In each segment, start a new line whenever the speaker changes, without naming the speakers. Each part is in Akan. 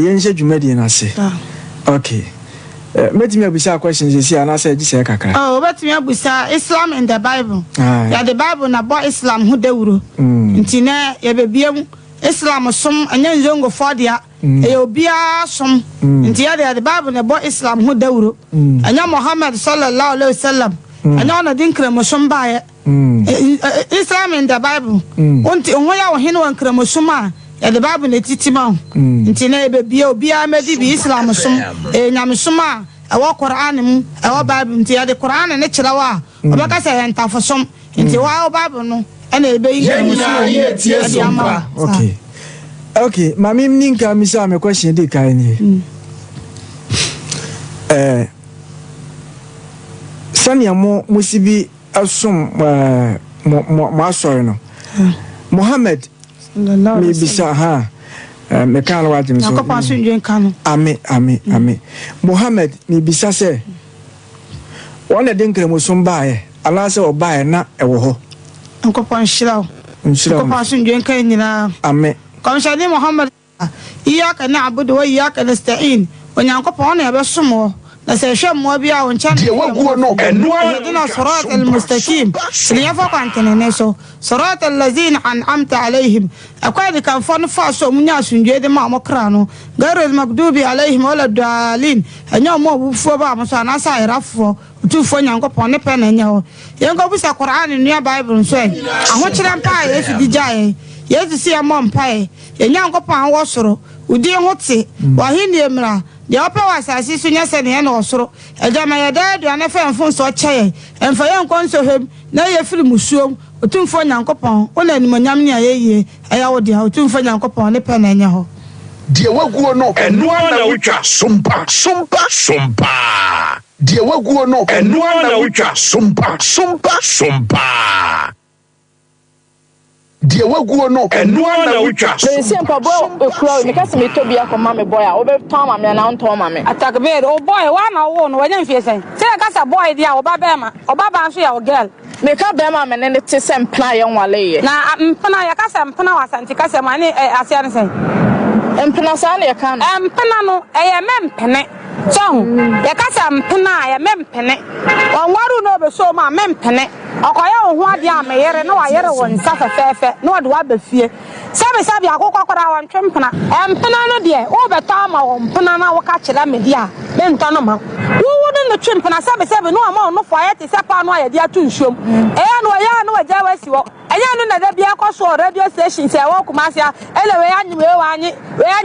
yenje dwumadi na se okay metimi abusa questions is here na say gise kakra
oh metimi abusa Islam in the Bible ya the Bible na bo Islam hu dawuro nti na ye bebiem Islam som anya nzongo fodia e obia som nti ya the Bible na bo Islam hu dawuro anya Muhammad sallallahu alaihi wasallam anya na din kremosom baaye Islam in the Bible unti onhoya wo hene wan kremosom a ya the Bible na titima nti na ebebia obia medi bi Islam som nyamesom a awa Quran mu awa Bible nti ya the Quran ne kirawa obaka say entafosom nti wa Bible no ana ebeyi
okay mami mninka misa me question dey kai ni sania mo musibi asum mo asori no Muhammad me bisa ha me kan wa jim so amen Muhammad me bisa se wona den kremo sum baaye ala se obaaye na ewo ho
nkopon shiraw nkopon sunjen kan nyina
amen
kom shadi Muhammad iyyaka na'budu wa iyyaka nasta'in onyankopon na besomo na se hwemo bia won chan dina sirat almustaqim liyafa kwantene neso sirat allazina an'amta alaihim akwadi kan fon fa so munya sunje de ma mokra no garel magdubi alaihim wala dalin anya mo bufo ba mo so na sa irafo tufo nyankopon ne pe na nya ho yengo busa Quran nua Bible so aho kire mpa Yesu dijae Yesu si amon pae nyankopon wo soro udi hote wa hini emra de opa wasasi so nya se ne na osoro ejama ya dadu na fa mfon so cheye emfa ye nkonso hem na ye firi musuom otumfo nyankopon ona animonyam ne ayeye aya wo de otumfo nyankopon ne pe na nya ho
de waguo no eno na wutwa sompa de waguo no eno na wutwa sompa de waguo no eno na wutwa
se mpa boy okura me kase me tobi akoma me boy a obe ton ma me na on ma me attack be o boy wa na wo no wanya mfie sen se kase boy dia oba be ma oba ba nso ya o girl me ka be ma me ne te se mpna ye nwale ye na mpna ya kase mpna wasanti kase ma ne asia ne sen mpna sa na ye kan mpna no eye mempene so ya kase mpna ya mempene wanwaru no be so ma mempene okoya wo ho ade ameyere na wa yere won safa fefe na wa de wa befie sabi akokwa kwara won twempena empena no de wo beta ma won pena na wo ka kira medi a be nto no ma wo no twempena sabi no ma no fo ayete sepa no ayede atu nsuom no ya no waja wasi wo enya no na da bia kwaso radio station se wo kumasia ele we anyi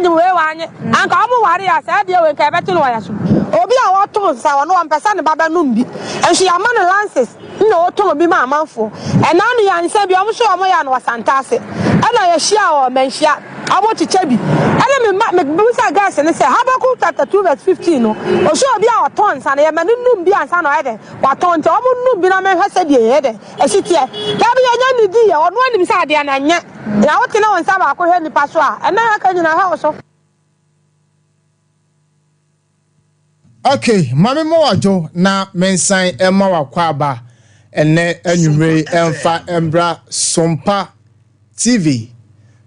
we wanyi anka omo ware ya sa de we ka beto no ya so obi a wo to nsa wo no mpesa ne baba no mbi enso ya ma no lances no to bi ma amanfo ena no ya nse bi omo so omo ya no wasantase ana ya shia o menhia abo chichebi ana me busa gas ne se Habakkuk chapter 2 verse 15 no o so obi a oton nsa na ya ma num bi ansa no ede wa ton te omo num bi na me hwese de ede ehite ya bi ya nya ni di ya ono anim sa de na nya na wote na won sa ba ko hwe nipa so a ena aka nyina ha wo so.
Okay, mami mo wajo na mensan ema wakwa aba ene anwumre emfa embra Sompa TV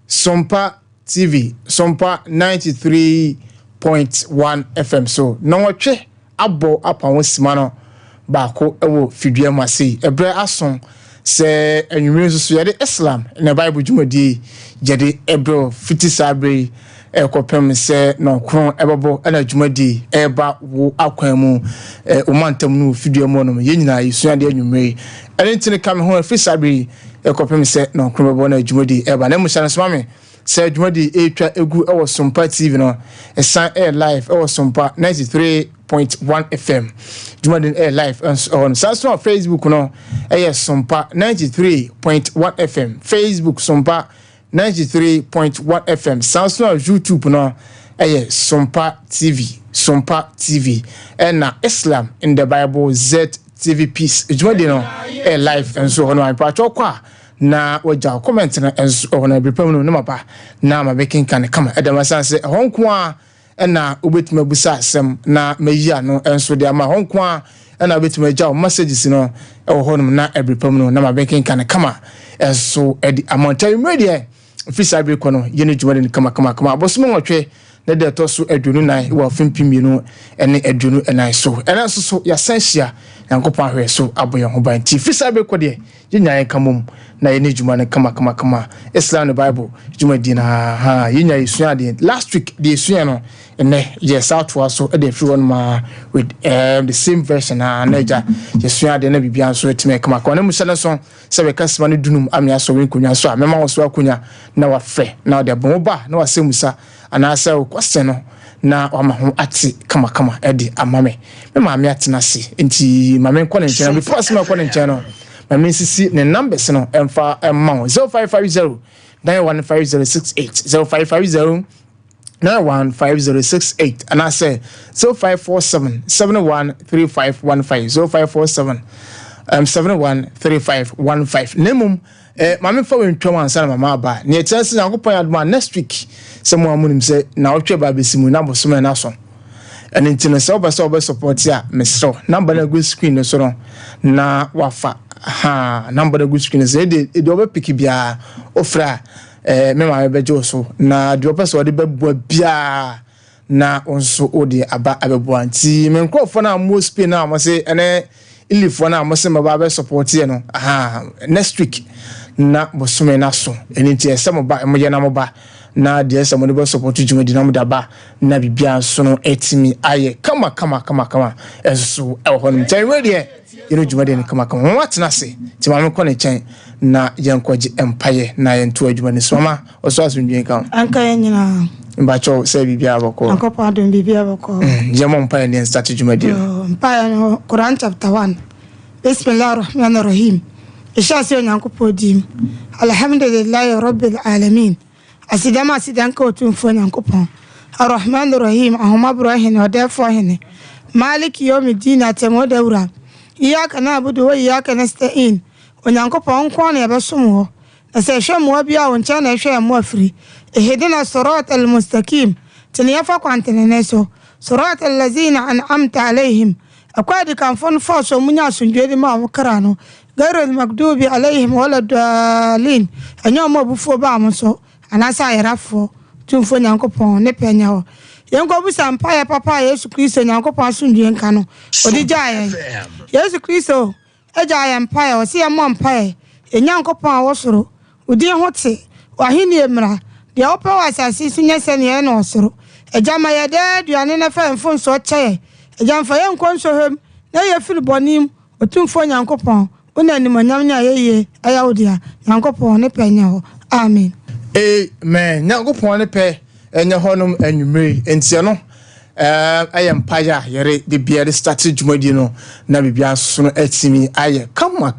Sompa 93.1 FM so na wotwe abo apa wosima no baako ewo fidua mase ebre ason se anwumre so yede Islam na Bible jumadi jede ebro fiti sabre ekopem se no kron ebabo na jumadi eba wo akwan mu omantam no fidua mu no yenyina yisuade anwumre elentine kam ho fiti sabre ekopem se no kron ebabo na jumadi eba na musa so mame se jumadi etwa egu ewo Sompa TV no esan air live ewo Sompa 93.1 FM jumadi air live on Samsung Facebook no Sompa 93.1 FM Facebook Sompa 93.1 FM Samsung YouTube no Sompa TV and Islam in the Bible ZTV Peace jumadi no air live and so on my kwa na waja comment na ona brepam no mapa na ma making kan kama edama sanse honko a na obetima busa asem na mayia no enso de ama honko a na obetima ja messages no honum na ebrepam no na ma making kan kama enso edi amount media official break no yene jumade kama abosomo nwotwe na de to so adunu nan wo fimpimi no ene adunu enan so ena so ya sanhia yankopon ahwe so aboye ho ban ti fisa be ko de yinya kamum na ye ne juma ne kama Islam Bible juma di na ha yinya isua de last week the isua no ene yes out to so e de free one ma with the same version na naja isua de na bibia so etime kama na musana so se be kasima ne dunum amia so wen konwa so amema wo so akonya na wa fe na de bon ba na wa semusa ana sa question no na wama ho ati kama edi amame me maame atena se enti maame nkɔ ne nkyɛn before asema nkɔ ne nkyɛn no maame sisi ne numbers no emfa emma 0550 915068 0550 915068 and I say 0547 713515 0547 713515 nemum mama fa we ntwam ansa na mama ba ne chance na akopon adma next week se mo amunim se na otwe ba besimu na bosom na so and intino se oba support ya mesro number na go screen so no na wafa ha number na go screen se de oba pick bia ofra me ma bejo so na de opa so de bebua bia na onso odi aba abebua anti me nkrofo na mo spain na mo se ene ilifo na mo se ma ba support ye no next week na bosume na so eniti esem ba mo ye na mo ba na de esem mo be support juma di na mo da ba na bibia so no etimi aye kama eso e ho no chen we de ye juma de kama mo atena se ti ma me ko ne chen na ye nkoje empire na ye nto adwuma ne so ma oso asundwen kan
anka ye nyina
mbacho se bibia aboko
ankopa adon bibia aboko
je mo empire ne start juma de
empire no Quran chapter 1 bismillahir rahmanir rahim ishasi onyankopɔ dim alhamdulillahi rabbil alamin asidama asidanka otumfo onyankopɔ arrahmanir rahim ahuma ibrahim odefo hene maliki yawmiddin atemo dawra iyyaka na'budu wa iyyaka nasta'in onyankopɔ nko na yɛbɛsom na sɛ hwɛ bia wo nkyɛn na hwɛ mo afiri ihdina siratal mustaqim tiniyafa kwantene so siratal ladzina an'amta alaihim akwadi kanfon fo so munya sundwedi ma wo kra no غير المكتوب عليهم ولا الضالين انيو ما بفو با مso anasa yerafo tumfo nyankopon ne penya ho yenko bu sampaya papa Yesu Kristo nyankopon asundue nka no odi jaaye Yesu Kristo ejaaye mpaya o se yemo mpaya enyankopon awosoro odi hote wahini emra de opa wasasi sunya sene na osoro ejama ye de duane na fa mfo nso kye ejamfa yenko nso hem na ye firi bonim otumfo nyankopon una ni manyamnya yeye ayawdia nyankopon ne penya ho amen nyankopon ne pe enya honum anwumre entie no ayempaya yere bibia de start dwumadi no na bibia so no atimi aye kama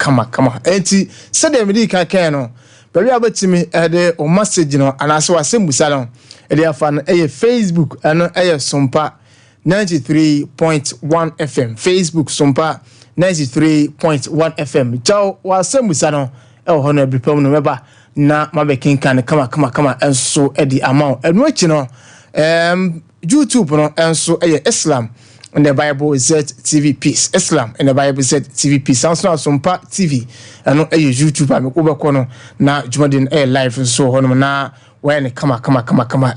enti sede medi kan no bari abatimi de o message no anaso wasembusa no de afa no Facebook ano sompa 93.1 FM Facebook sompa 93.1 FM Ciao wasembusa no ho no brepam no meba na mabekin kan kama enso edi amount enu achi no YouTube no enso Islam in the Bible ZTV Peace Islam in the Bible ZTV Peace sounds sompa TV eno YouTube amekobeko no na jumadin live so ho no na when kama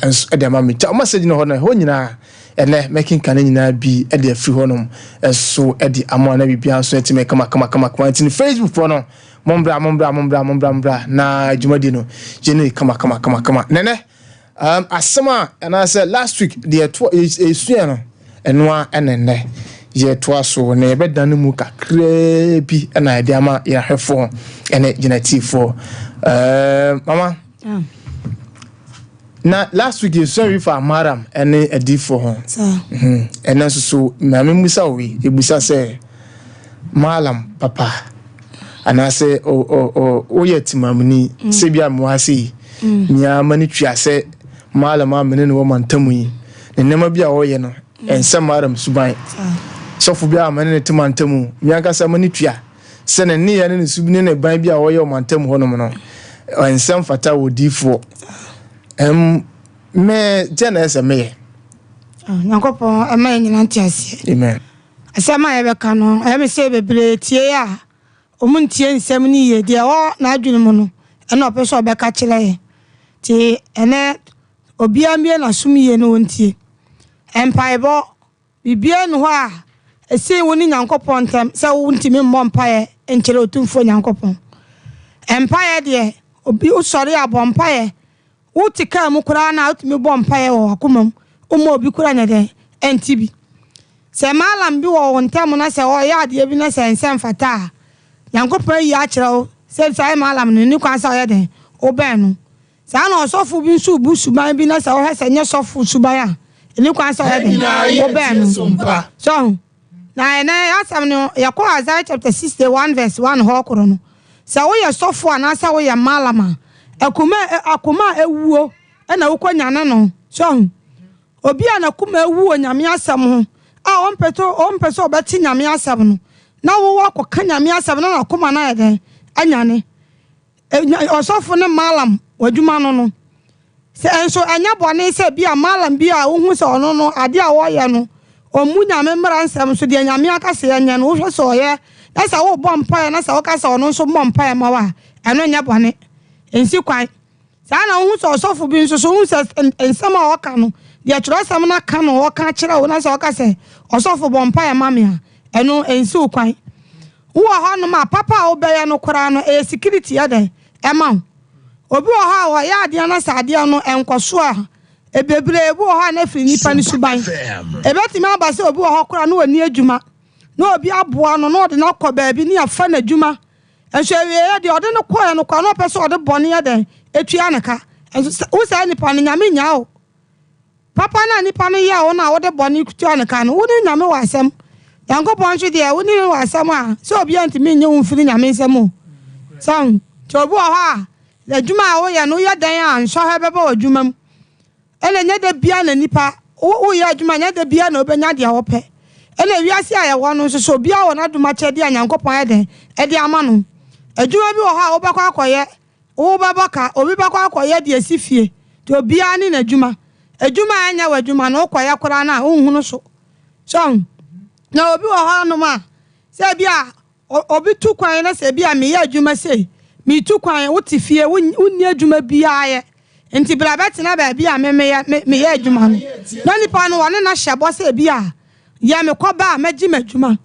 enso edi amount Ciao message no ho no ho nyina ene making kan nyina bi edi afri ho no enso edi amount na bibia so etime kama in Facebook for no mombra na jumadi no jeni kama nene asema na say last week the esuya no enwa enenne ye to aso na ebedan mu kakra bi na ide ama ya hwefo ene genetifo mama na last week you sorry for madam ene edifo ho ene so na memusa we ebusa say malam papa anase o yetimamni sebia moase nya mani twiase malama mene no mantamu yi nema bia wo ye no ensa maram suban sofu bia mene ne timantamu nya kasa mani twia se ne ne ye ne subini ne ban bia wo ye mantamu hono no ensa fata wodifo me jena ese me nyankopon ama nyina ntiase
amen
asama ye beka no ayame se bebre tie ya omuntie nsem ni ye de o na adwene mu no ena opeso obeka kire ye ti ene obi ambie na sumie no wontie empaebo bibia no ho a ese woni nyankopon tem se wo ntimi mmɔ mpae enkyere otumfo nyankopon empae de obi usori abɔ mpae wo tika mu kura na otumi bɔ mpae wo akomam omo obi kura nya den entibi se malam bi wo wontem na se o ya de bi na se nsem fata nyankopon yi a kyerɛw se sai malam no ni kwan sa o ya den obɛn no sa na osofo bi nsu bu suban bi na sa o hese nye sofo suban a ni kwan sa o ya den obɛn no so na asam no yakɔ Isaiah chapter 61 verse 1 ho koro no sa wo ye sofo ana sa wo ye malama akoma ewuo na wo kwanyane no so obi ana kuma ewuo nyame asam ho a onpeso obeti nyame asam no na wo wakɔ nyame asam no na akoma na yeden anyane osofo ne malam wadwuma no se enso anya bone se bia malam bia wo hu se ono no ade a wo ye no omu nyame mmara nsam so de nyame akase anya no wo hwe so ye na sa wo bɔ mpae na sa wo kasa ono so bɔ mpae ma wa eno nya bone ensi kwan sa na wo hu so osofo bi nso so hu se ensam a woka no de atro sam na ka no woka kyerɛ wo na sa wo kasa osofo bɔ mpae ma me a eno ensi kwan wo ha no ma papa wo bɛyɛ no kora no security ya den ema obi wo ha wo ya ade na sa ade no enkoso a ebebre ebu wo ha na firi nipa ni suban ebetimi abase obi wo ha kora no wani adwuma na obi aboa no na ode na kɔ baabi ni afa na adwuma enso ewie de ode no kɔ no kwa no pɛ so ode bɔne ya den etua ne ka enso wo sa nipa no nyame nya o papa na nipa no ya wo na ode bɔne kutua ne ka no wo ni nyame wa asɛm yankopɔn nso de wo ni wa asɛm a so obi antimi nye wo mfiri nyame nsɛm o san obi wo ha adwuma a wo ya no ya dan a nso ha bɛba adwuma mu ele nya de bia na nipa wo ya adwuma nya de bia na obenya de a wo pɛ ele wiase a ye wo no nso so bia wo na duma kyɛde a nyankopɔn ya den e de ama no adwuma bi wo ha wo bɛkɔ akɔyɛ wo bɛbaka obi bɛkɔ akɔyɛ de asifie to obi ani na adwuma anya wa adwuma na okɔyɛ kora na wo hu no so na obi wo ha no ma se bia obi tu kwan na se bia me ya adwuma sei me tu kwan wo ti fie wo ni adwuma bia ye enti bra beti na ba bia me ya adwuma no na nipa no wone na hyɛbɔ se bia ya me kɔba maji madwuma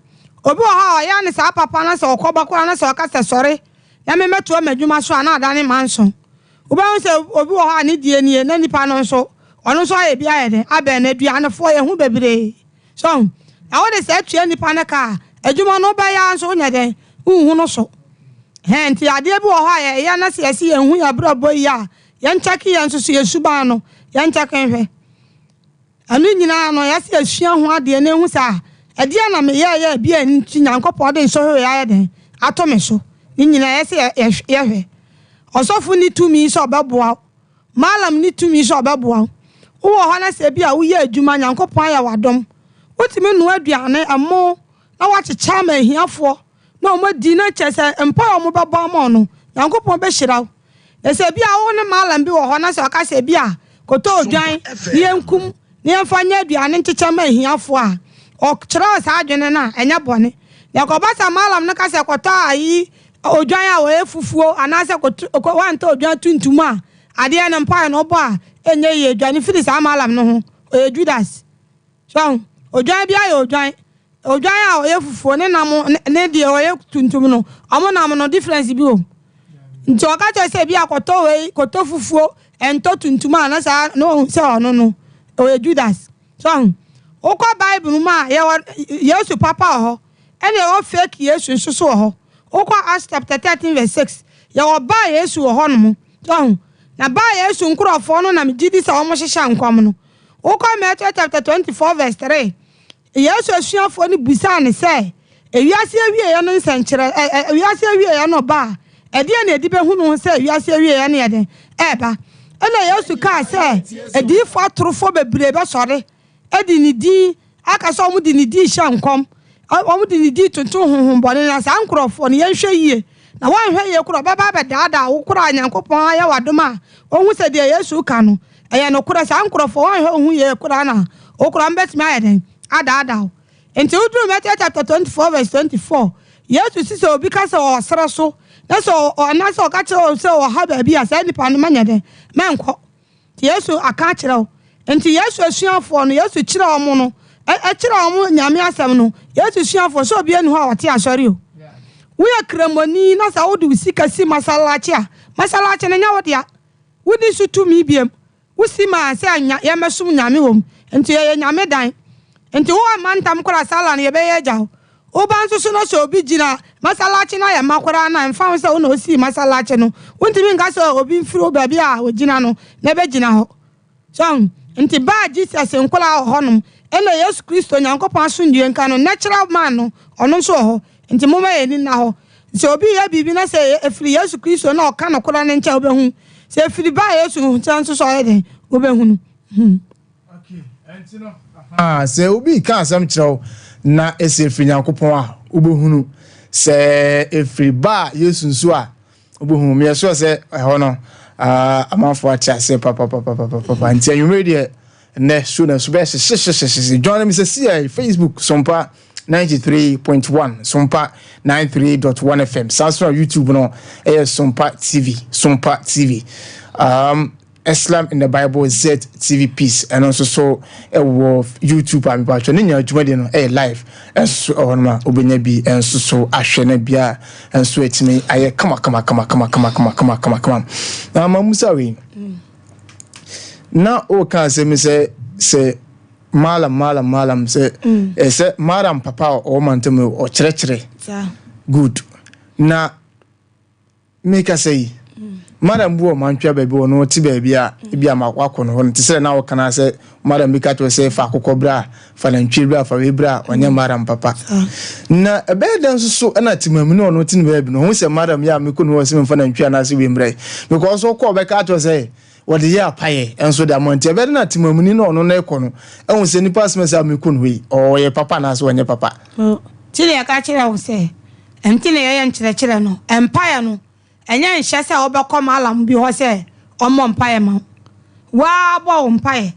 obi wo ha ya ne sa papa na se okɔba kora na se okasa sɔre ya me meto madwuma so ana adane manso obi ho se obi wo ha ne die nie na nipa no nso ɔno nso ayɛ bia ye de abɛ na dua ne fo ye hu bebre so na wo de se atua nipa ne ka adwuma no ba ya nso nya den hu no so enti ade bi wo ha ya na se yesi ye hu ya brabo ya yan chaki yan so ye suba no yan chaki hwe anu nyina no ya se asua ho ade na hu sa ade na me ya bi an ti nyankopɔ de nso hwe ya den ato me so ni nyina ya se ye hwe osofo ni tumi so obeboa malam ni tumi so obeboa wo ho na se bi a wo ya adwuma nyankopɔ ya wadom wotimi no aduane amo na wachecha ma hiafo na o madi na chese empa o mo baba mo no nyankopɔn be hyiraw ese bia wo ne malam bi wo ho na se aka se bia koto odwan ne enkum ne emfa nya aduane nchecha ma hiafo a o kyerɛ sa adwene na enya bɔne yakoba sa malam ne ka se koto ayi odwan a wo efufuo ana se koto wanta odwan tuntum a ade na mpa no bo a enye ye adwane firi sa malam no ho o Judas so odwan bia ye odwan a o yefufuo ne nam ne de o ye tuntum no amo nam no difference bi o nti o ka to se bia koto fufuo ento tuntum a na sa no se ono no o ye Judas so o ko Bible ma ye Yesu papa ho ene o fake Yesu nsoso ho o ko Acts chapter 13 verse 6 ye o ba Yesu ho no mo so na ba Yesu nkurofo no na me gidi sa o mo hyehya nkwam no o ko Matthew chapter 24 verse 3 Yesu asuafo ni busa ne se ewiase awie ya no nsankyere ewiase awie ya no ba ede na edibe hu no se ewiase awie ya ne yede eba ena Yesu ka se edifo atorofo bebre be sore edi ni di aka so mu di ni di hya nkom omu di ni di tonto honhom bone na sa nkrofo ne yenhwe yie na wanhwe ye kro baba be daada wo kro anyankopon ya wadoma ohun se de Yesu ka no eye no kro sa nkrofo wanhwe ohun ye kro na o kro mbetimi ayeden ada enti udru Matthew chapter 24 verse 24 Yesu sise obi ka se o sere so na so o na so ka che o se o ha ba bi asa nipa no manya den menko ti Yesu aka kyerɛ enti Yesu asuafo no Yesu kyerɛ ɔmo no kyerɛ ɔmo nyame asɛm no Yesu asuafo so obi anu ha wɔte asɔre o wo yɛ kremoni na sa wo de sika si masalachi a masalachi na nya wo dia wo di su tumi biem wo si ma sɛ anya yɛ mesum nyame wom enti yɛ nyame dan enti wo amantam kora sala na yɛ bɛyɛ agya wo ban so no so obi gina masalachi na yɛ makora na mfa wo sɛ wo na osi masalachi no wontimi nka sɛ obi mfiri baabi a ogina no na bɛ gina hɔ so enti ba Jesus nkola honom ena Yesu Kristo Nyankopɔn asundue nka no natural man no ɔno nso hɔ enti moma yɛ ni na hɔ sɛ obi yɛ bibi na sɛ efiri Yesu Kristo na ɔka no kola ne nkyɛ obehu sɛ efiri ba Yesu nkyɛ nso so yɛ den obehu no
okay enti no sɛ obi ka asɛm kyerɛw na ese efiri Nyankopɔn a obehu no sɛ efiri ba Yesu nso a obehu me so sɛ ɛhɔ no amanfo atia sɛ papa nti anwumre de ne so na so be hye join me say Facebook Sompa 93.1 Sompa 93.1 FM Samsung YouTube no Sompa TV Islam in the Bible Z TV Peace and also so YouTube am ba chone nya adwuma de no live enso onma obenya bi enso so ahwe na bia enso etimi aye kama na mamusa we na o kan se me se malam se se maram papa o mantem o kyerɛkyerɛ good na make us say madam bu o mantwa baabi o no ti baabi a bia makwakɔ no te sɛ na wo kana sɛ madam bi ka to sɛ fa kokobra fa nantwi bra fa webra onye madam papa na ebe dan so na timamu no no ti ne baabi no ho sɛ madam ya me ko no sɛ me fa nantwi ana sɛ wemra because so ko be ka to sɛ wode ye apaye enso da monte ebe na timamu ni no no na ekɔ no ehun sɛ nipa asem sɛ me ko no yi o ye papa na so onye papa
ti le ka kyerɛ wo sɛ enti ne ye nkyerɛkyerɛ no empire no enya nhye sɛ obekɔ malam bi ho sɛ ɔmɔ mpae ma wa bɔ mpae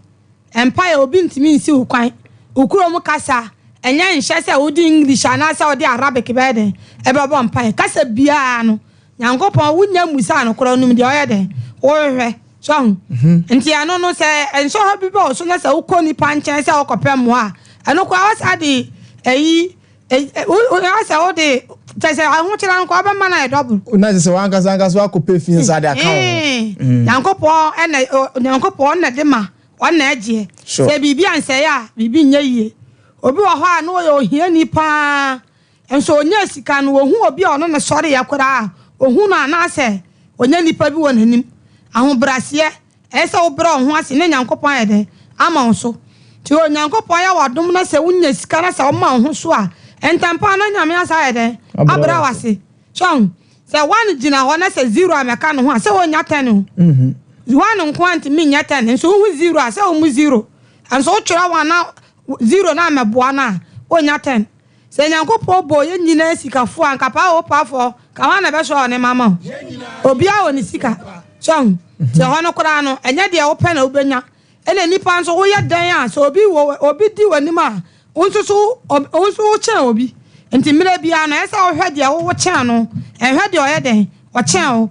empire obi ntimi nsi ukwan ukuro mu kasa enya nhye sɛ odi English ana sɛ odi Arabic bɛ den ɛbɛbɔ mpae kasa bia no Nyankopɔn wunya musa no koro num de ɔyɛ den wo hwɛ so nti ano no sɛ enso ha bi bɔ so na sɛ ukɔ ni pankyɛn sɛ ɔkɔpɛ mo a ɛno ko awasa de eyi awasa odi tese ahokyera nko aba ma na double
na se wanka so akopɛ fi inside account
Nyankopɔn na de ma ɔna agye sɛ bibi ansɛ ya bibi nya yie obi wɔ hɔ a no yɛ ohia ni pa enso onya sika no ohu obi a ɔno ne sɔre yakora ohu na na sɛ onya nipa bi wɔ nanim ahobrasiɛ ɛsɛ wo bra ho ase ne Nyankopɔn ayɛ de ama wo so ti o Nyankopɔn ya wadom na sɛ wonya sika na sɛ wo ma ho so a entampa na nyame asa ayɛ de abra wase chon sɛ one gina hɔ na sɛ 0 ameka no ho a sɛ wonya 10 ho one nkwant mi nya 10 nso wo 0 a sɛ wo mu 0 anso wo twera wa na 0 na meboa na wonya 10 sɛ Nyankopɔn bo ye nyina sikafo anka pa wo pafo ka wa na be so ne mama obi a woni sika chon sɛ hɔ no kora no ɛnya de wo pɛ na wobenya ene nipa nso wo yɛ dan a sɛ obi di wani ma onso kyɛn obi enti mmerɛ bia na ɛsɛ wo hwɛ de wo kyɛn no ɛhwɛ de ɔyɛ den wo kyɛn wo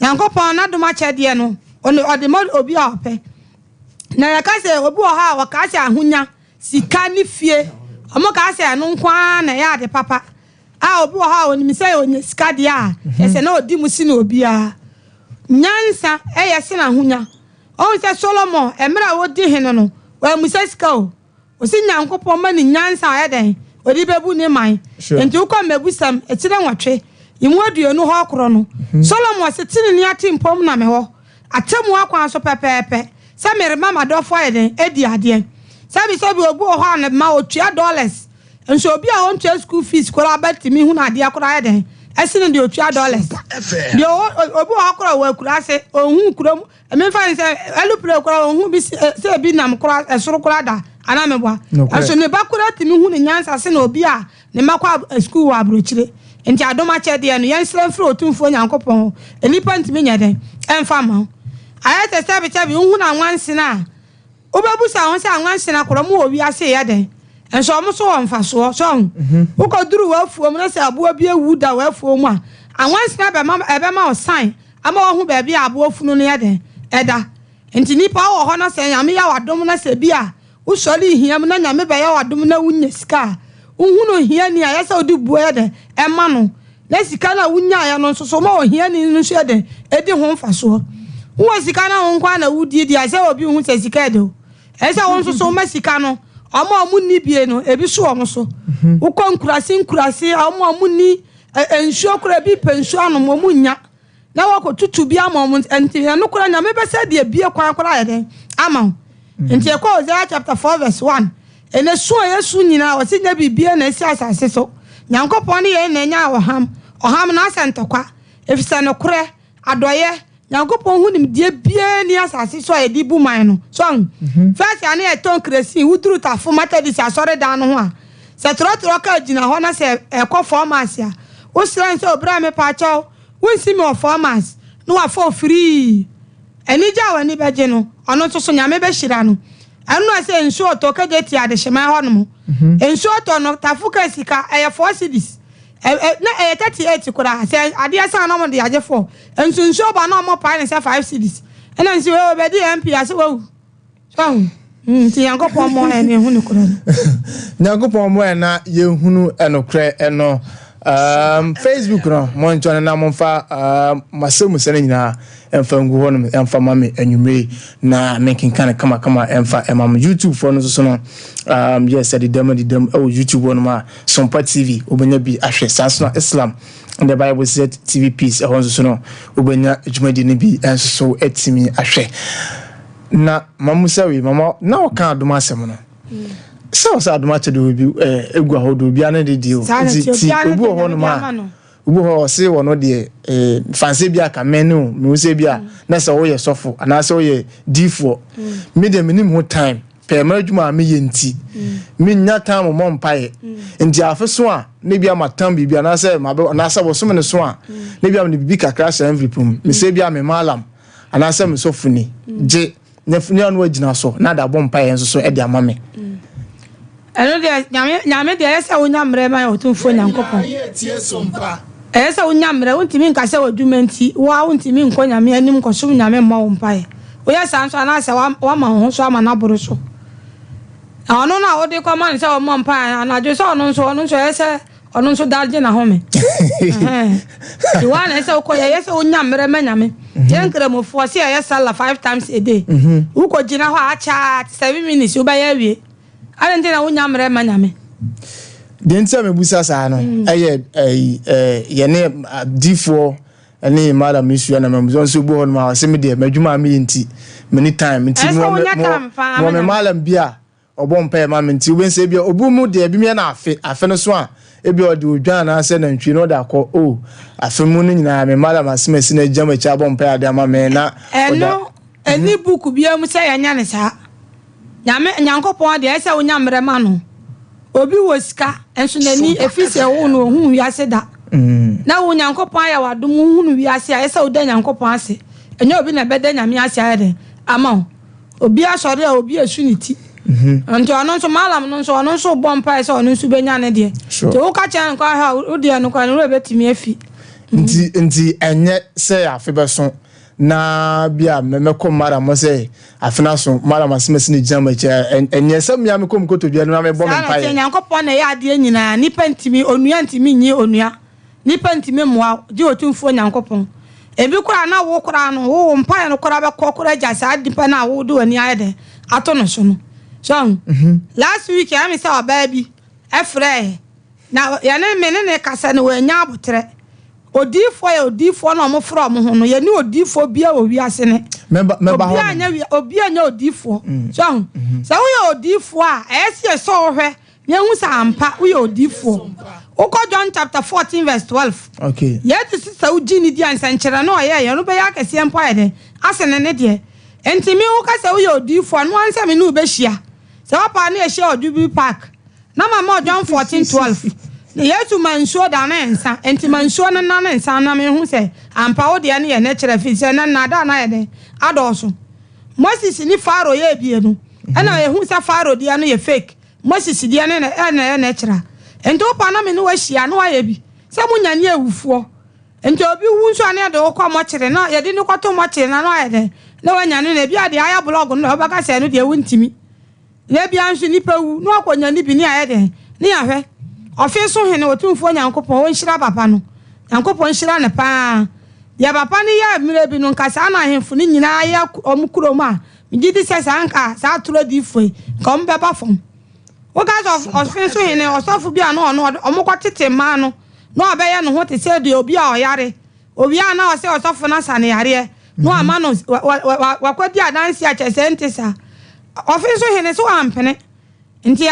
Nyankopɔn na doma kyɛdeɛ no ɔde ma obi a ɔpɛ na yɛka sɛ obi wɔ ha a wɔka sɛ ahonya sika ne fie ɔmo ka sɛ no nkwa na yɛ ade papa a obi wɔ ha a onim sɛ onya sika deɛ a ɛsɛ na odi mu si na obi a nyansa ɛyɛ se na ahonya ɔn sɛ Solomon mmerɛ a wodi hene no wa musa sika o osi Nyankopɔn ma ni nyansa ayɛ den odi bebu ne man enti ukɔ mebusam etire nwatwe imu aduonu hɔ korɔ no Solomon setini ni ati mpom na me hɔ atemu akwan so pɛpɛɛpɛ sɛ mere mama dɔfo ayɛ den edi adeɛ sabi obu hɔ na ma otua $, enso obi a on tua school fees kora batimi hu na adeɛ kora ayɛ den esine de otua $, de obu hɔ korɔ wa kura se ohun kurom emfa ni sɛ elupre kora ohun bi se bi nam kora esoro kora da ana meboa aso ne bakura timi hu ne nyansa se na obi a ne makwa school wa abrochire enti adoma kyɛde no yɛn srɛmfrɛ otumfo Nyankopɔn enipa ntimi nya den emfa ma ayete sabe hu na wanse na obabusa ho se anwanse na koro mu obi ase yɛ den enso mo so wonfa so so ukoduru wa afuom na se aboa bi ewu da wa afuom a anwanse na ebe ma o sign ama wo hu ba bi aboa funu no yɛ den ɛda enti nipa wo ho na se nyame ya wadom na se bia wo sori hiam na nyame be ya wadom na wunya sika uhunu hia ni ayesa odi buo de ema no na sika na wunya ya no so ma o hia ni no so de edi ho mfaso wo sika na wo kwa na wudi di ase obi hu se sika de esa wo so ma sika no omo ni bie no ebi so omo so wo konkurasi omo ni ensuo kura bi pensuo ano mo munya na wako tutu bi ama mo enti no kura nyame be se de bie kwan kura ye de ama enti e kwa Hosea chapter 4 verse 1 ene so yesu nyina o se nya bibie na esi asase so nyankopon ye na nya oham na asentokwa efisa no kure adoye nyankopon hu nim die bie ni asase so e di bu man no so first ane e ton kresi wuduru ta fo matadi sa sore dan no ho a se trotro ka gina ho na se e ko formasia wo sran so bra me pa chaw won si me formas no wa for free eni ja wa ni beje no ono so nyame be hira no anu ase enso to ka je ti ade hema ho no mo enso to no tafuka sika e 4 cedis na e 38 kura se ade asa na mo de age 4 enso ba na mo pa ne se 5 cedis ena nsi we be di MP ase wo so ti yankopon mo ene hu no kura
yankopon mo na ye hunu enokre eno Facebook no mo ncho na mo fa masemu sene nyina emfa ngu hono emfa mame anwumre na making kana kama emfa emam YouTube for no so no yes at the dem YouTube one ma Sompa TV obenya bi ahwe Sansona Islam and the Bible said TV piece e won so no obenya jumadi ne bi enso etimi ahwe na mamusawi mama na o kan adoma asem no so adoma to do bi egu ahodo bi ane de dio ti obu ho no ma ubu ho se wono de fanse bia ka menu me se bia na se wo ye sofo ana se wo ye difo me de minim ho time pe ma adwuma me ye nti me nya time mo mpae nti afeso a ne bia matam bibia na se ma na se wo so me ne so a ne bia me bibi kakra sha envelopum me se bia me malam ana se me sofo ni je ne funi anu agina so na da bom mpae enso so e de amame
eno de nyame de esa wonya mre ma otumfo nyankopon esa wonya mre wontimi nkase wadwumanti wa wontimi nko nyame anim nkosom nyame ma wo mpae oya sanso na se wa ma ho so ama na boro so ono na wo de ko man se wo mo mpae anajo so ono so ese ono so dalje na home di wana esa ko ya esa wonya mre ma nyame yenkre mo fo se ya sala 5 times a day wo ko gina ho a chat 7 minutes wo ba ya wie alende na wonya mre ma nyame
dentia mebusa sa no ye ne D4 ene madam issue na mebuso so bo no ma se me de madwuma me nti many time nti mo me malam bia obon pa ma me nti oben se bia obu mu de bi me na afe no so a e bia ode odwan na se na ntwi no da ko afe mu no nyina me malam asemasi na jama cha bon pa ade ma me na
eni book bia mu se ya nya ne sa nyame nyankopon de ese wonya mre ma no obi wosika enso nani efise wo no hu wiase da na wo nyankopon ya wadom hu wiase a ese oda nyankopon ase enye obi na beda nyame ase ayede ama obi asore a obi asuniti nti ono so malam no so ono so bompa ese ono so benya ne de te wo ka chan kwa ha wo de no kwa no betimi afi
nti enye se afebeso na bia memeko mara mo se afina so mara masemesi ni jama cha enye sam ya mekom koto bia no me bom mpae
na nyankopon na ya ade nyina nipa ntimi onua ntimi nyi onua nipa ntimi moa di otumfo nyankopon ebi kura na wo kura no wo mpae no kura be kokura jasa adipa na wo do ani ayede ato no so no so last week ya me say obabi efre na ya na me ne kasa na wanya abotre odifo na omofro omo ho no ye ni odifo bia wo wiase ne
member
obi anya odifo so so wo odifo a ese so hwe ne hu sa ampa wo odifo uko John chapter 14 verse 12
okay
yet sister uji ni dia nsanchere na oye no be ya kase empa ede asene ne de entimi wo kase wo odifo no ansa me no be hia se papa na ehia odubi park na mama John 14:12 yesu mansuo da na ensa enti mansuo na ensa na me hu se ampa wo de ne ye na kire fi se na da na ye de adoso Moses ni faro ye bie no na ye hu se faro de no ye fake Moses de ne na kire enti opa na me no wa hia no aye bi se munya ne awufuo enti obi wu nso ane de wo kwa mo kire na ye de ne kwato mo kire na no aye de na wanya no na bia de aya blog no obaka se no de wuntimi na bia nso nipa wu no akonya ni bi ni aye de ni ahwe ofi so hene otumfo nyankopon won hira papa no nyankopon hira ne pa ya papa ni ya mire bi no nkasa na ahemfo ni nyina ya omukuro ma migidi se sanka sa turo di foi kom be ba fom o ga ofi so hene osofo bia no no omukotete ma no no abeye no ho te se de obi a oyare obi a na o se osofo na sane yare no amano wakwadi adansi a chese ntisa ofi so hene so ampene nti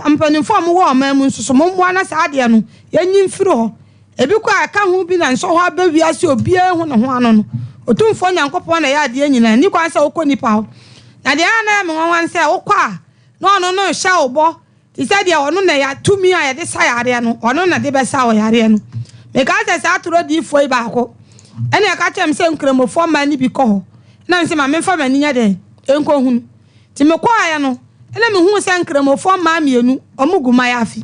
ampene fo mo wo ma mu nsoso mo mo na sa ade no yanyi mfiri ho ebi kwa aka ho bi na nso ho abawi ase obi ehu ne ho ano no otumfo nyankopon na ya ade nyina ni kwa se okoni pa ho na de ana me wan se okwa no sha obo ti se de ono na ya tumi a ya de sa yare no ono na de be sa o yare no me ka se sa turo di foi ba ko ene ka chem se nkremofo ma ni bi ko ho na nse ma me fa mani nya de enko hunu ti me kwa ya no ene me hu se nkremofo ma mienu omuguma ya afi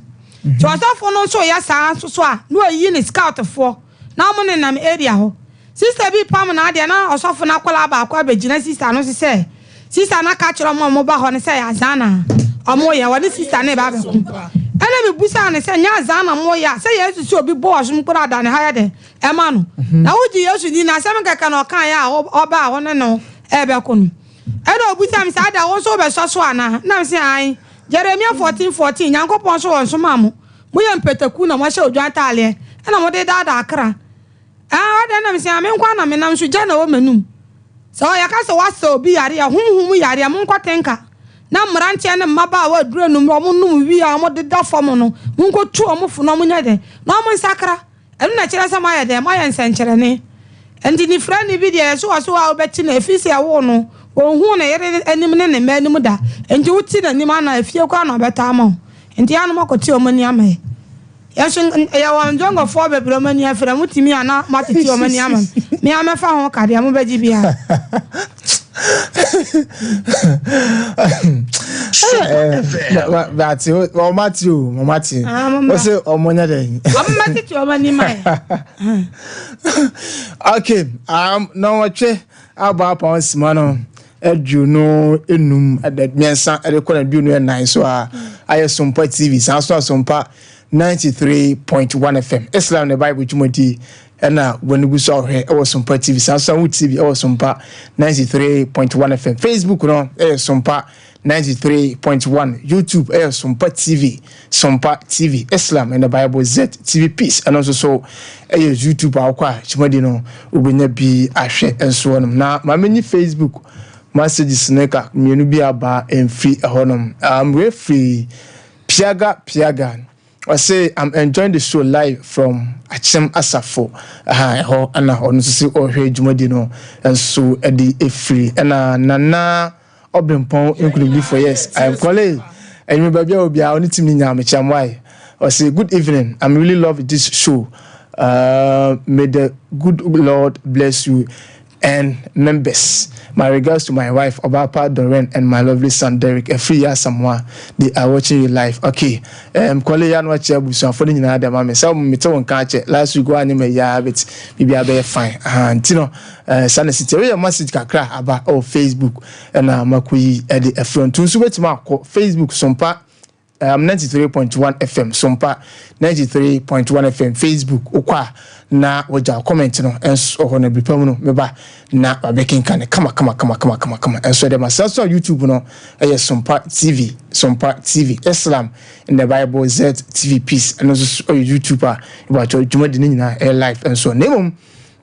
ti osofo no so ya sa so a no ayi ni scout fo na mo ne nam area ho sister bi pam na ade na osofo na kwala ba akwa begina sister no se sister na ka kiro mo ba ho ne se ya zana omo ye woni sister na ba be ku ene me busa ne se nya zana mo ya se yesu si obi bo osum kura da ne ha ya de e ma no na wuji yesu ni na se me kaka no kan ya oba ho ne no e be ku no ene obusa me sa da won so be so ana na me se ai Jeremiah 14:14 Nyankopon so won so mamu mo ye mpetaku na mo hye odwanta ale ena mo de da akra oda na me se ame nkwa na me nam so gya na wo manum so ya ka so wasa obi yare ya hunhum yare mo nkwatenka na mranche ne mmaba wa duro num mo num wi a mo de da fom no mo nkotu o mo fu no mo nya de na mo nsakra enu na kire sa ma ye de mo ye nsenkyere ne endi ni fra ni bi de so a obeti na efisi ya wo no ohun na yere anim ne manim da enji wuti na nim ana afie kwa na beta ma enti anu makoti omani amae yaso ya wanjongo fo bebro mani afra mutimi ana matiti omani ama me amefa ho kade am beji bia
That's it. Matthew. What's it? Omonya de.
Matiti omani mai.
Okay. No wache aba pa simano. Edu no enum admiensa edekona du no nine so aye Sompa TV sanso Sompa 93.1 FM Islam the Bible jumoti na wanigu so he e Sompa TV sanso wu TV e Sompa 93.1 FM Facebook no e Sompa 93.1 YouTube e Sompa TV Islam and the Bible Z TV Peace and also so e YouTube akwa jumodi no obenya bi ahwe enso no na ma meni Facebook messages neka mienu bi aba free ahonom we free Piaga I say I'm enjoying the show live from Achem Asafo ho ana ono so ohwe jumadi no enso edi free na nana obempon include for yes I am calling and me babia obi a oni tim nya mecham why I say good evening I'm really love this show may the good Lord bless you and members. My regards to my wife Obapa Doreen and my lovely son Derek. A free year somewhere they are watching you live. Okay. Kwale yan watch ya buso afọ ni na da mama. Say me to won ka che last week one me ya bit bibi abe fine. Ntino sana city we message kakra aba Facebook and makuyi e the front tun so betima Facebook Sompa 93.1 FM Sompa 93.1 FM Facebook okwa na waja comment no enso ho na bipam no meba na babekin kan kama enso de masaso YouTube no Sompa TV Islam in the Bible Z TV Peace and also YouTuber about jumadi ni na live enso nemum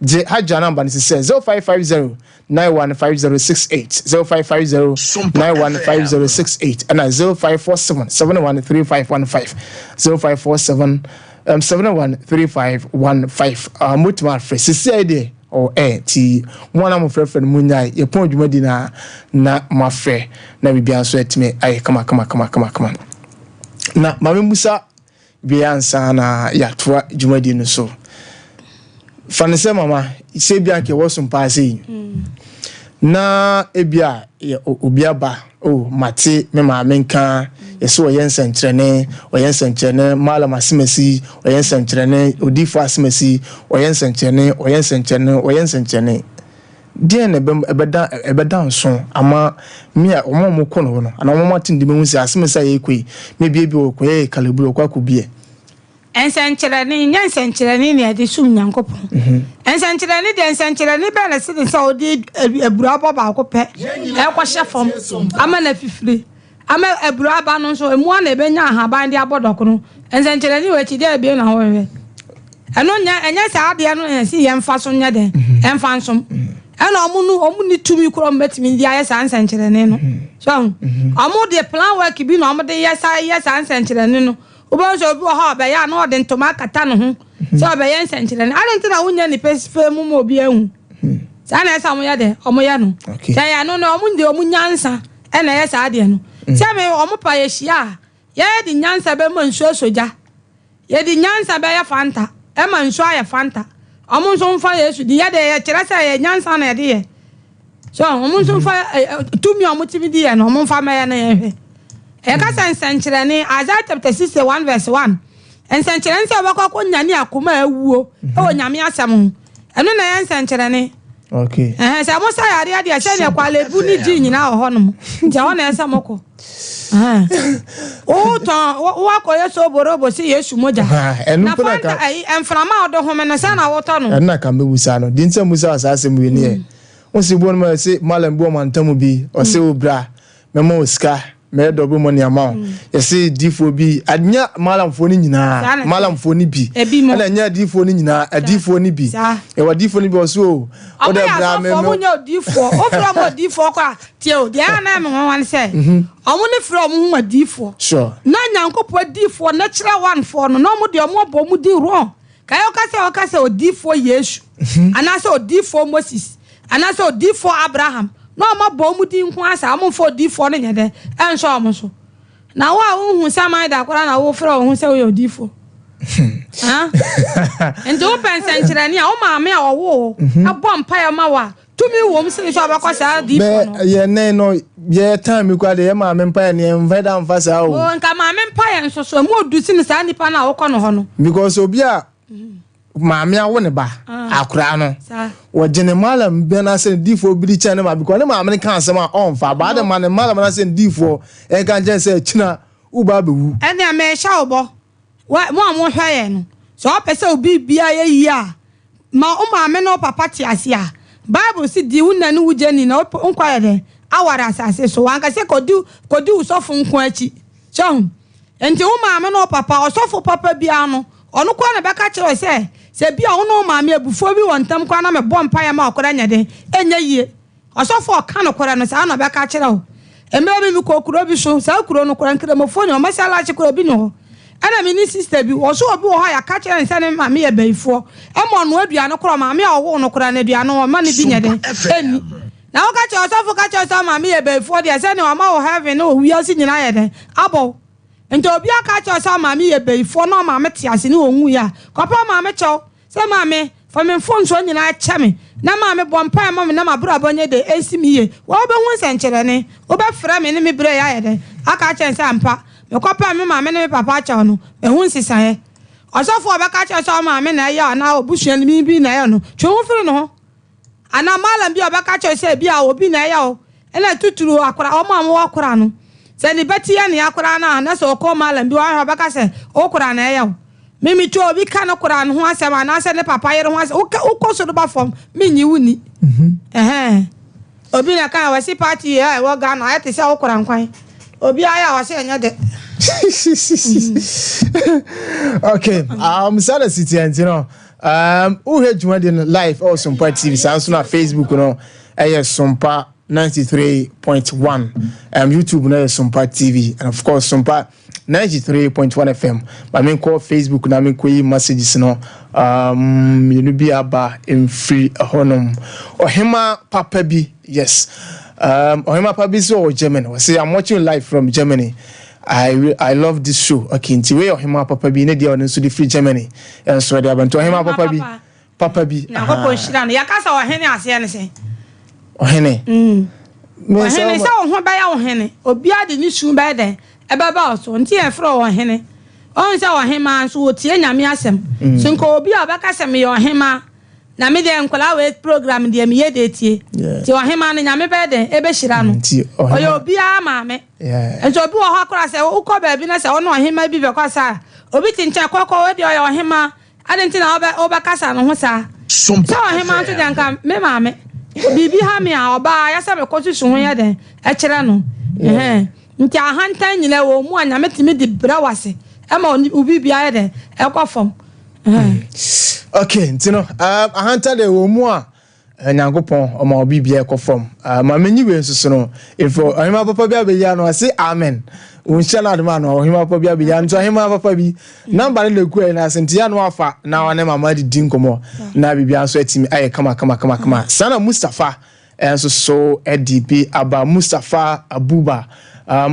je haja number is 0550 915068 0550915068 and 0547 713515 0547 713515 mutma fresh CCID or ti one am friend munya ye pon dwumadi na mafre na bibia so etime ay kama na mame musa bia ansa na yatoa dwumadi no so fanese mama ise bia ke wosun paase na ebia obiaba mate me ma menka yeso oyensenkyerene malama simesi oyensenkyerene odifo asimesi oyensenkyerene deɛ na ɛbɛda nso ama me a ɔmo kɔ no no ana ɔmo atin de mehu sɛ asɛm sɛ yɛ kɔi me bie bi wɔ kɔ kalaburo kɔ akɔbie
ensenkyerɛne nya ensenkyerɛne ne ade sum nyankopɔn ensenkyerɛne de ensenkyerɛne bɛ na sɛ sɛ odi abura ba ko pɛ ɛkɔhyɛ fam ama na fifire ama abura ba no so emu na ebenya ahaban de abɔdɔko no ensenkyerɛne wɔ akyi de abie na hɔ ɛno nya enya sɛ ade no ɛsi yɛmfa so nya den ɛmfa nsom ɛna ɔmo ni tumi koro mbetimi di ayɛ sa ensenkyerɛne no so ɔmo de plan work bi na ɔmo de yɛ sa ensenkyerɛne no obo so bi ho ba ya na ode ntoma kata no ho so ba ye nsenkyerene ade ntina wonya ni pespe mu ma obi ahu sa na esa mo ya de omo ya no sa ya no omo ndi omo nyansa e na ye sa ade no sa me omo pa ye hia ye di nyansa be ma nsuo soja ye di nyansa be ya fanta e ma nsuo ya fanta omo nso mfa yesu di ye de ye kire sa ye nyansa na ye de ye so omo nso mfa tumi omo timi di ye no omo mfa ma ye na ye hwe eka senkyerene Isaiah chapter 61 verse 1 ensenkyerene se obakọ ko nyane akoma awuo e wo nyame asem eno na ye ensenkyerene
okay
se mo sa yare ade ahye ne kwala ebu ni gi nyina ho honom nti ho na ese moko o to wo akoye so borobo si Yesu moja na fanta ai enframa odo home no se na woto no
na ka mebusa no di nsem musa asasem we ne e won si bo no ma se malam bo mantamu bi o se obra memo oska me double money amount yesi difo bi anya malamfo ni nyina malamfo ni bi ana anya difo ni nyina adifo ni bi e wa difo ni bi oso o da bra me
mo nya difo o fra mo difo kwa tie o dia na me wan say omo ni fra mo hu adifo
sure
na nyankopo adifo na kira one for no mo de mo bo mu di wrong kayo ka se odifo Yesu ana se odifo Moses ana se odifo Abraham no ma bo mu di nko asa amfo di fo no nyede enso amso na wa hu samai da kwara na wo fra hu se wo di fo ha ento pensenkyerane a o ma me a wo abom pa ya ma wa tumi wo mse so abakwasa di fo no
ye ne no ye time kwa de ye ma me pa ya ne mveda mfasa o
nka ma me pa ya nso so mu odusi ni sa nipa na wo kɔ no ho no
because obi a maame awo ne ba akura no wo gene malam be na se difo bi di chane ma because ne maame kan asem a on fa ba de malam na se difo e kan je se china u ba bewu
ene me sha obo mo hwaye no so pese obi bia ye yi a ma o maame no papa ti ase a bible si di wuna ne wujeni na nkwa ye de awara asase so wan ka se kodi usofo nko achi so enti o maame no papa osofo papa bia no onu kwa na beka kire se bia wo no maame abufo bi wontam kwa na me bom pa ya ma okora nyade enya yie osofo ka no kora no sa na beka kire ho embe mi kokuro bi so sa kuro no kora nkire mofo ni o masala chi kuro bi no ana mi ni sister bi wo so obi wo ha ya ka kire nsa ne maame ye baifo e mo no aduane kora maame a wo no kora na aduane wo ma ne bi nyade eni na wo ka kire osofo ka kire sa maame ye baifo de se ne wo ma wo heaven no wi osi nyina ye den abo nti obi aka cho sa maame ye beifo no maame te ase ne onwu ya kopa maame cho se maame fa me fon so nyina ache me na maame bompa ma me na mabura bonye de esimiye wo be hu senkyerene wo be fra me ne me bre ya ye de aka che nsa ampa me kopa me maame ne me papa cho no me hu nsisaye osofo obe ka cho sa maame na ya na obusuan mi bi na ya no twu firi no ana malam bi obe ka cho se bi a obi na ya o ena tuturu akora o maame wo akora no se ni beti ya ni akora na so ko malam bi wa ha baka se o kora na ya mimi to obi ka no kora no ho asema na se ne papa yere ho ase o ko so do ba fom mi nyi wuni obi na ka wasi party ya wo ga na ate se o kora nkwan obi aya wasi enya de
okay sada city and you know who heard you in live or some part TV so na Facebook no Sumpa 93.1 YouTube na Sumpa TV and of course Sumpa 93.1 FM but me call Facebook na me koyi messages no you be aba in free honum ohima papa bi yes ohima papa bi so Germany we say I'm watching live from Germany. I love this show. Okay, nti we ohima papa bi ne dia on so the free Germany and so dia bantu ohima papa bi
na ko shira no yakasa ohene ase ne se
ohene
ohene se ohun ba ya ohene obi ade ni su ba den e ba ba so nti e fro ohene on se ohema so tie nyame asem so nko obi a ba kasem ye ohema na me de nkola we program de me ye de tie ti ohema no nyame be de ebe hira no oyo obi a maame enso obi wo akora se ukọ ba bi na se ono ohema bi be kwasa obi ti nche kokọ we de oyo ohema adenti na oba kasa no ho sa so ohema to de nka me maame bibi ha me a oba ya se me kotu su ho ye de e kire no nti ahantan nyina wo mu anya metimi di brawase ema obi bia ye de e kwafom
okay ntino ahantan de wo mu a nyankopon oma obi bia e kwafom ma menyi we nsusu no ifo ahima papa bia be ya no say amen unshala de man ahima papa bia be ya nto ahima papa bi number le ku e na senti ya no afa na wane mama di dinkomo na bibia so atimi aye kama sana Mustafa so EDP Aba Mustafa Abuba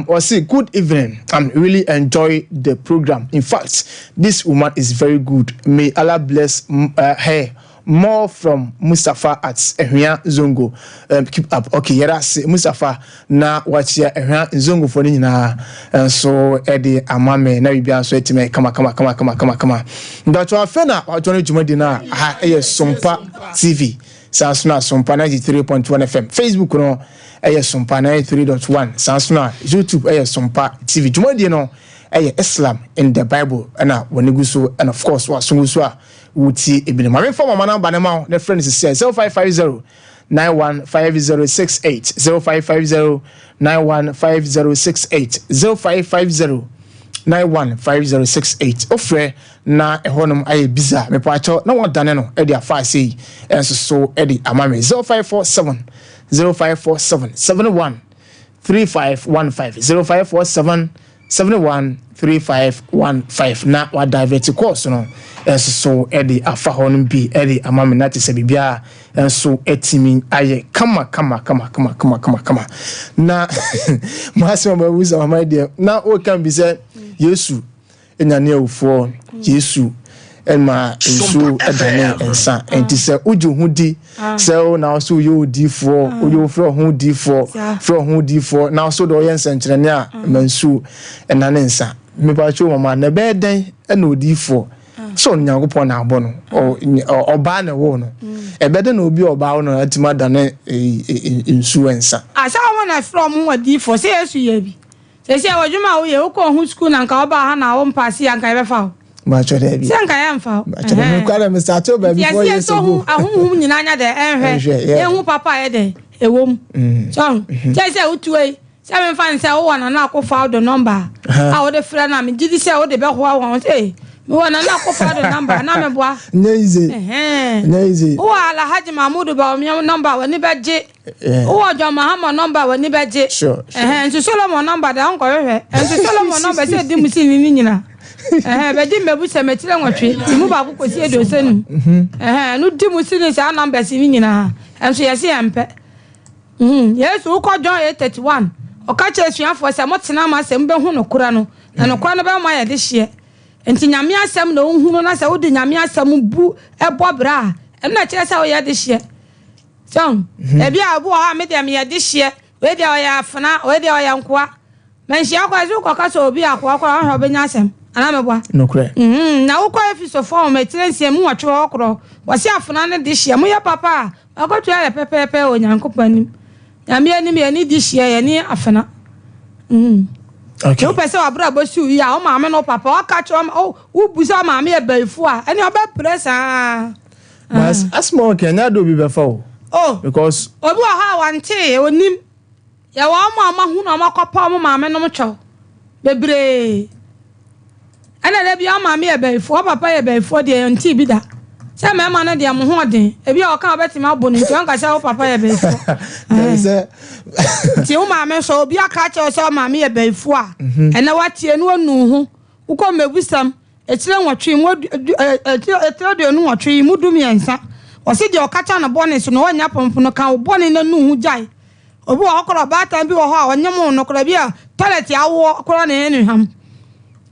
or say good evening and really enjoy the program. In fact, this woman is very good. May Allah bless her more from Mustafa at Ehia Zongo. Keep up. Okay, yeah, that's Mustafa na watch here Ehia Zongo for nina so Eddie Amame na bibia so etime kama that wa fena wa toni jumadina ha Sompa TV Sansuna Sompa 93.1 FM Facebook no Sompa 93.1 Sansuna YouTube Sompa TV jumadi no Islam in the Bible and waniguso and of course wa sunguso wuti ebini ma inform mama number na ma the friend is 0550 915068 0550 915068 0550 915068 ofre na ehonum aye biza me pacho na wadane no e dia fa sei enso so e di amame 0547 71 3515 0547 71 3515 na wa divert course no enso so e di afa honum bi e di amame na te se bibia enso etimi aye kama na masimo babuza mama dia na o kan bi se Yesu enyane awufo Yesu elma ensu adane ensa enti se uju hudi se o na so yo difo uju fro ho difo na so do yense nkyerene a mansu enane ensa me ba cho mama na be den na odifo so nyankopon na abo no oba na wo no ebede na obi oba no atima dane ensu ensa
asa wo na from odifo se Yesu ye bi se wajuma wo ye uko hu school na nka oba ha na wo mpasi anka ebe fa
ma cho de bi
se anka ya mfa
ma cho me kwara me start over before you so
ahunhum nyina anya de enhwe ye hu papa ye de ewom so se utuwe se me fa nse wo na akofa the number a wo de fra na me gidi se wo de be ho awon say me wo na akofa the number na me boa
nyeize
wo ala Haji Mahmud ba o mi number wo ni beje wo jo Mahama number wo ni beje nso Solomon number da nko hwe nso Solomon number se di musi ni nyina be di mebu se metire nwotwe mu ba kokosi edo senu no di musi ni sa number si ni nyina nso yesi empe Yesu uko John 8:31 okache esuafo se motena ma se mbe hu no kura no na no kura no be ma ya de hye enti nyame asem na ohunu na se wo de nyame asem bu ebo bra na kire se wo ya de hye so e bia abu ha me de me ya de hye we de o ya afna we de o ya nkoa menhye akwa zu ko ka so obi akwa akwa ho be nya asem ana me bua
no kure
na wo ko efiso form me tire nsie mu watwe okro wase afna ne de hye mu ya papa akotu ya pepepe o nyankopani nyame ani me ani de hye ya ni afna
okay
you person abra bosu ya o maame no papa o ka cho o busa maame e baifu a eni oba presa
mas asmo ke na do bi be fa
oh
because
obi ha wante onim ya wa ma hu na makopa mo maame no mcho bebre ana le bi o maame e baifu o papa e baifu de nti bi da se me ma no de mo ho den e bi o ka obeti ma bo ni nti on ka se o papa e baifu ti o maame so obi aka che o se o maame e baifu a ena watie no anu ho uko mebusam etire nwotwe mu etire de anu nwotwe mu dum yensa o se de o ka cha na bonus no onya pompo no kan o boni na nu hu jai obi o okoro ba tan bi wo ho a onyem no koro bi a toilet awo koro na enu ham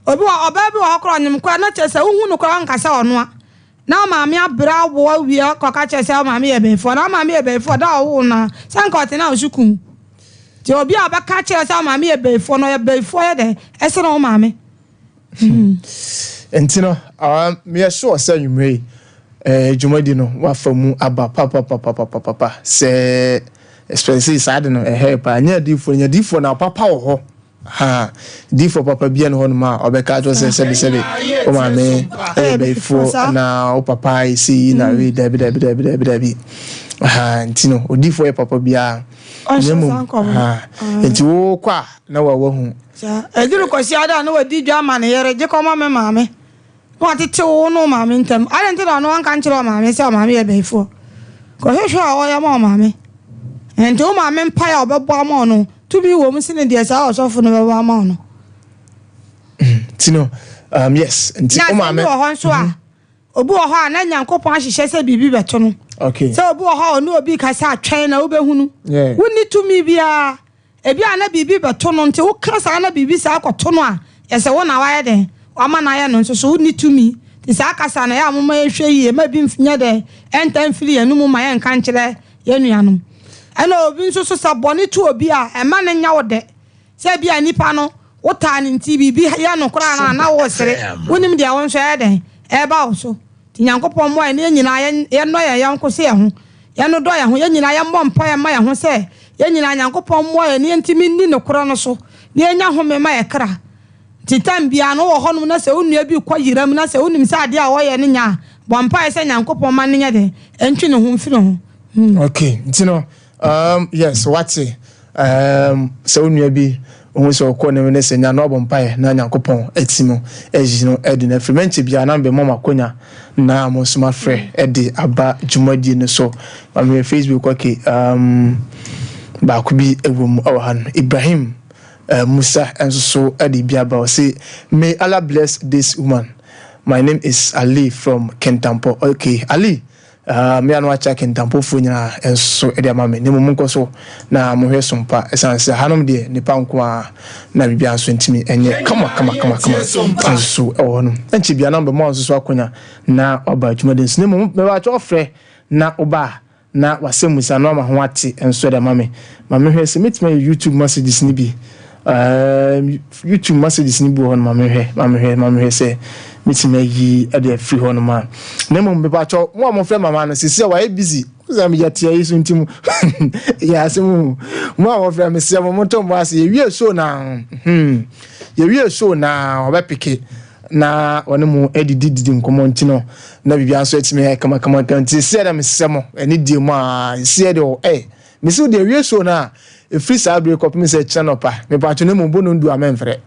obi o oba bi wo okoro nyem kwa na che se hu no koro nka se ono a na maame abra wo wi ko ka che se maame e baifu na maame e baifu da wo na sanka otena osukum ti obi abaka che se maame e baifu no e baifu ye de ese no maame
entino me sure say you may dwumadi no wafamu aba papa se especially side no help anya difo na papa wo ho ha difo papa bia no ma obeka jo se o ma me beifo na o papa isi na we dabi ha ntino odifo e papa bia nemu ha enti wo kwa na wa hu
eduru kwasi ada na wadi dwa ma ne yere je koma me maame no atete wo no maame ntam ale ntira no anka nchiro maame se maame ye beifo ko hwehwe a wo ya ma maame enti o maame mpa ya obebo ama no to be wo msine dia sa osofo no bebo ama no
tino yes enti o maame
wo ho nso a obu wo ho a na nyankopon ahihye se bibi beto no
okay
so obu wo ho no obi ka sa atwen na wo behunu woni to me bia ebi ana bibi beto no nti wo ka sa na bibi sa akoto no a yese wo na waye den ama na ye no nso so woni to me ti sa akasa na ya mama ye hwe yi ma bi mfinya de entan firi enu mu ma ye nka nkire ye nuanom ana obi nso so sabone to obi a ema ne nya wo de se bia nipa no wo ta ne nti bibi ya no kora na wo sere wonim dia won so ye den e ba wo so ti nyankopon mo ne nyina ye no ye yanko se ye ho ye no do ye ho ye nyina ye mbɔ mpa ye ma ye ho se ye nyina nyankopon mo ye ne ntimi ni no kora no so ne nya ho me ma ye kra titan bia no wo honum na se onua bi kwa yiram na se onim se ade a wo ye ne nya bɔ mpa ye se nyankopon ma ne nya de entwi ne ho mfiri ho
okay ntino yes what's so onua bi ohun so ko ne se nya no bɔ mpa ye na nyankopon etimo ejino edina frimenche bia na be mama konya na mo suma frɛ edi aba dwumadi ne so on Facebook okay ba ku bi ewom awahan Ibrahim Musa and so edi bia ba say may Allah bless this woman. My name is Ali from Kentampo. Okay Ali me anu acha Kentampo fo nyina enso edi amame ne mo nko so na mo hwe sompa esanse hanom de nipa nko a na bibia nso ntimi enye kama so ewo no enchi bia na mo nso so akonya na oba dwumade ne mo me ba cho frɛ na oba na wasemusa no ma ho ate enso edi amame ma me hwe se mitime YouTube messages ni bi YouTube messages ni bi ho no ma me hwe se mitime yi ade free ho no ma ne mo be ba cho mo frɛ mama no sisi wa e busy za me yatia yi so ntimu ya asemu mo frɛ me se mo to mo ase ye wie show na obepike na wone mu edidi nkomo ntino na bibia so etime kama nti se da me se mo eni die mu a se de o me se de wie show na e free sa break up me se channel pa me pa tune mo bonu ndu amenfre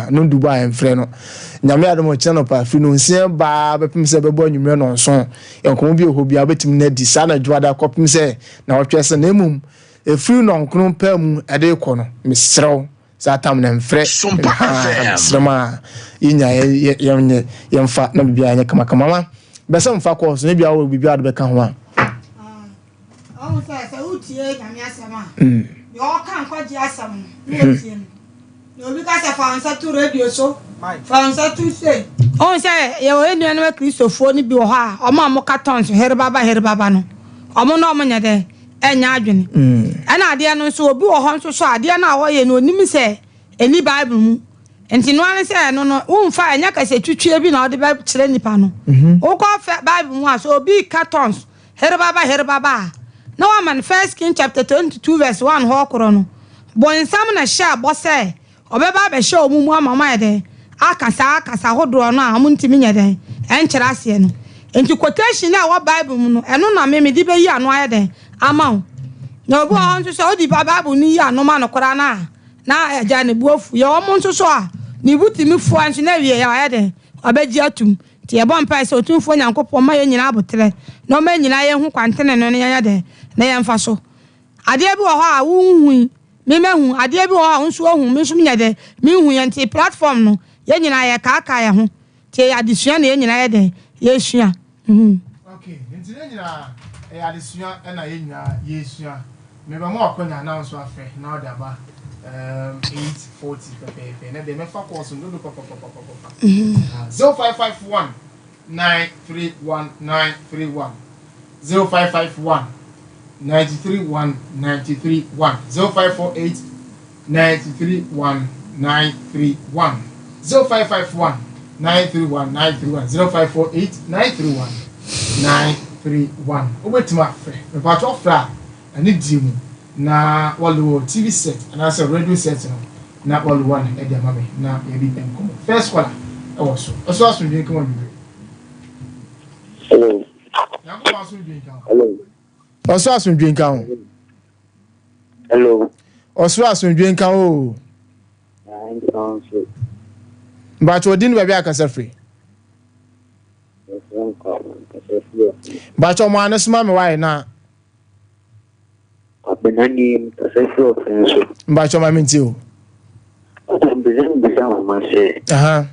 no ndu ba enfre no nyame adom channel pa free no nsia ba bepem se bebo anwumre no nso enkomo bi oho bia betim na di sa na dwada kopim se na otwese na emum e free no nkron pa mu ade ko no me serew sa tam na enfre srema inya yemfa na bibia anya kama ma besa mfa ko so ne bia wo bibia ade beka ho a
awu sa utie nyame asema yo kan kwaji asem no utie no bi ka se fansa tu radio so fansa tu se on se ye wo enu anu kristofo ni bi wo ha o ma mo cartons heribaba no o mo no mo nya de enya adwene ana ade no so obi wo ho nso so ade na wo ye no onim se eni bible mu enti no an se no wo mfa enya ka se twitwie bi na o de ba kire nipa no wo ko fa bible mu a so obi cartons heribaba na wa man 1 King chapter 22 verse 1 ho koro no bonsam na sha bose obeba be sha omumu amama ede akasa hodo no a muntimi nya den enkyera ase no enti quotation na wa bible mu no eno na me di be yi ano ayede ama na obo ho nso so odi bible ni yi ano ma no kora na eja ne buofu ye o mo nso so a ni butimi fu anso na wie ya ayede obeji atum ti e bon pa se otumfo nyankopon ma ye nyina abotre no ma nyina ye hu kwantene no ne ya de na ye mfa so ade bi wo ho a wunhu me mehu ade bi wo ho nso ohu me sum nya de me hu ye nti platform no ye nyina ye ka ye ho ti adesua na ye nyina ye de ye sua
okay nti ye nyina e adesua na ye nyina ye sua me ba mo akonya na nso afa na oda ba 840 pepe na de me fa course ndo papa 0551 931 931 0551 931 931 0548 931 931 0551 931 931 0548 931 931 obetima fe me pa to fra ani di mu na wallo TV set and as a radio set no na wallo one e dia mame na ye bi enkom first caller e wo so asun bi enkom bi
hello
yanko pa asun bi enkom
hello
oso asun bi enkom
hello
oso asun bi enkom o but odin ba bia kasa free but o mo anasma me why na
abenani kasa free offense
but o ma menti o aha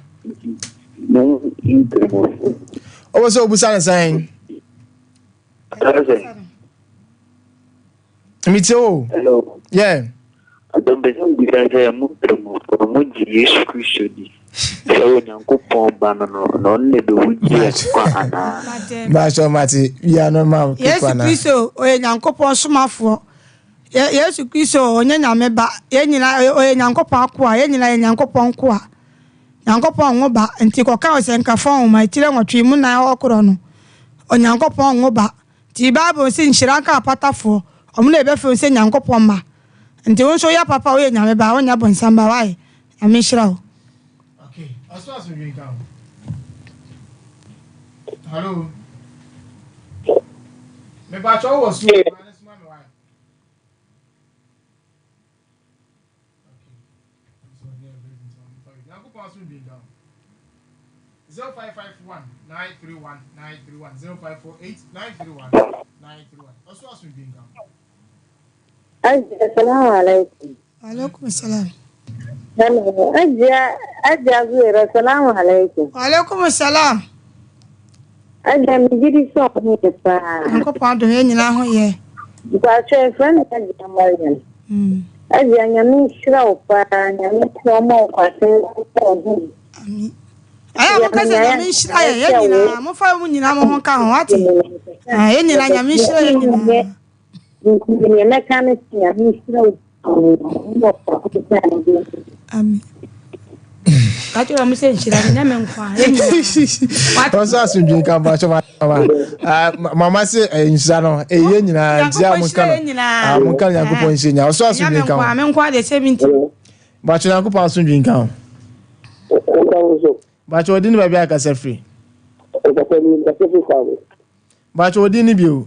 no intermo
o was obusa na sign meti o
hello
yeah
Adam bezan bigaje mu termo mo Yesu Kristo di so nyankopon ba no ne do wuji kwa ana
ba so mati ya no ma
Yesu Kristo o nyankopon somafo Yesu Kristo onye nyame ba ye nyina o nyankopon akoa ye nyina ye nyankopon koa nyankopon ngo ba nti ko ka o senka fon ma tire nwotwe mu na okoro no o nyankopon ngo ba ti Bible se nhyira ka patafo o mu na ebe fe se nyankopon ma nti wonso ya papa o ye nyame ba wonya bonsamba wai ame hyira o.
Okay, aso drink down. Hello. Me ba cho was so minus man why. Okay. So yeah, now go pass drink down. 0551 931 931 0548 931 931. Aso drink down.
Assalamu alaikum.
Wa alaikum assalam.
Hello. Ajiya zuwa assalamu alaikum.
Wa alaikum assalam.
Ajiya mi gidi so ni pa.
Nko pa do ye nyina ho ye.
Ba che friend ajiya Mariam. Ajiya nyami shira opa nyami mo kwa se ko.
Ami. Aya mo ka se nyami shira ye nyina mo fa mu nyina mo ho ka ho ati. Ye nyina nyami shira ye nyina. Ni
mechanic nyami shira
Ami. Kacho la mse nshira nyame nkwa.
Oso asunje kan ba cho mama se nshira no ye nyina dia mo kan mo kan yakopon nshenya oso asunje kan
nyame nkwa de 70
ba cho yakopon asunje kan ba cho odini ba bia ka se free ba cho odini bi o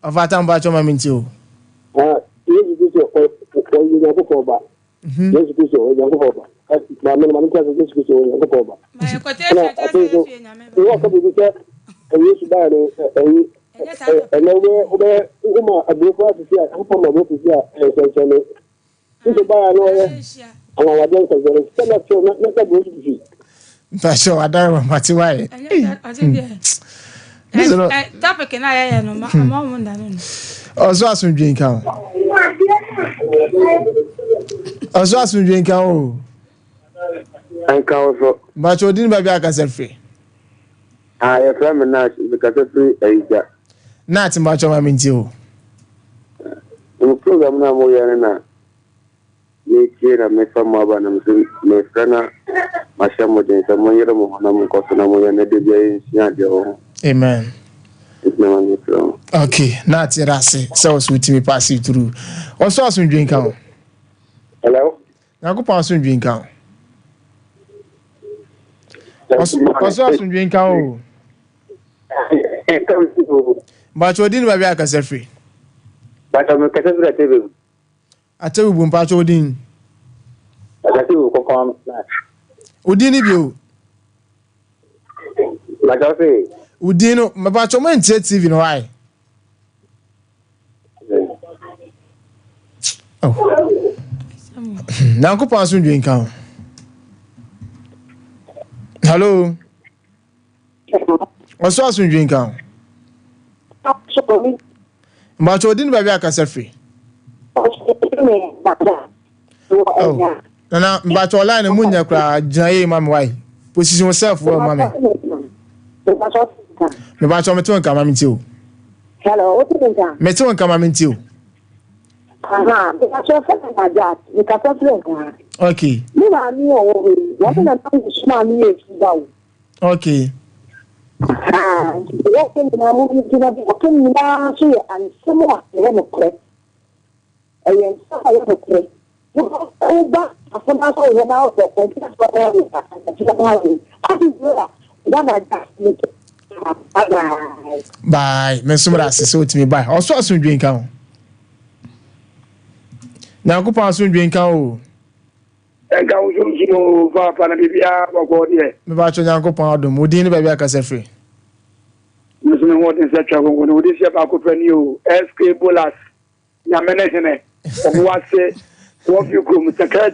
ofata ba cho maminti o
Yesu Kristo o Nyankopon ba. Yesu Kristo o Nyankopon ba. Mama ka Yesu Kristo o Nyankopon ba.
Ma ko te te nyame ba.
Wo ka bi ke Yesu ba no obe uma abufu asisi a hapo ma abufu sia sensene. Yesu ba no ye. Ana wadon ka zero. Kana cho na ka bo su.
Ba cho adara mati wai.
Topic na ya no ma mo ndano.
Oso asunje kan. Oso asunje kan o.
Anka oso.
Ba cho din ba bia ka se free.
Ya from na ka se free aija.
Na ti ma cho ma minti o.
No program na mo ya na. Ni kira me fama ba na me frana mashamo den sa mo yero mo na mo ko na mo ya na de bia sia de o.
Amen. Okay, na ti rase so with me pass you through. Also asun drink kan.
Hello.
Na go pass asun drink kan. Also asun drink kan o. Ba cho din ba bia ka se free.
Ba ta me ka se free tebe.
Atewu bu mpa cho din.
Atewu ko kom.
Odin ni bi o.
La ka se
Udino, maba cho man TV no why? Oh. Na ko pa so ndwen kan. Hello. Oso aso ndwen kan. Ma cho din ba bia ka free. Oh. Na mba cho line mu nya kra jaye mam why? Position yourself well mama. Me ba cho me to nka mami ti o.
Hello, what is that?
Me to nka mami ti o.
Aha, because you're from that. You can talk to them.
Okay.
Me na mi o we. What na na small me e down.
Okay.
Ya ke na mu bi na bi ko ni na so ya an samo a ya no kre ayen sa ya no kre o ba afuna so ya na o ko ko ta so ya ni ta ta ba ni ati ya da na da ni
bye mesumra sese otimi bye oso asundwen kan na ko pa asundwen kan o
enka usuno fa pa na bibia boko de
me ba cho nyanko pa adom odi ni ba bia ka sefre
musuno wo den se twa gongo no odi se ba ko pani o SK Bolas nya menehene o wa se wo fi ko mu sekret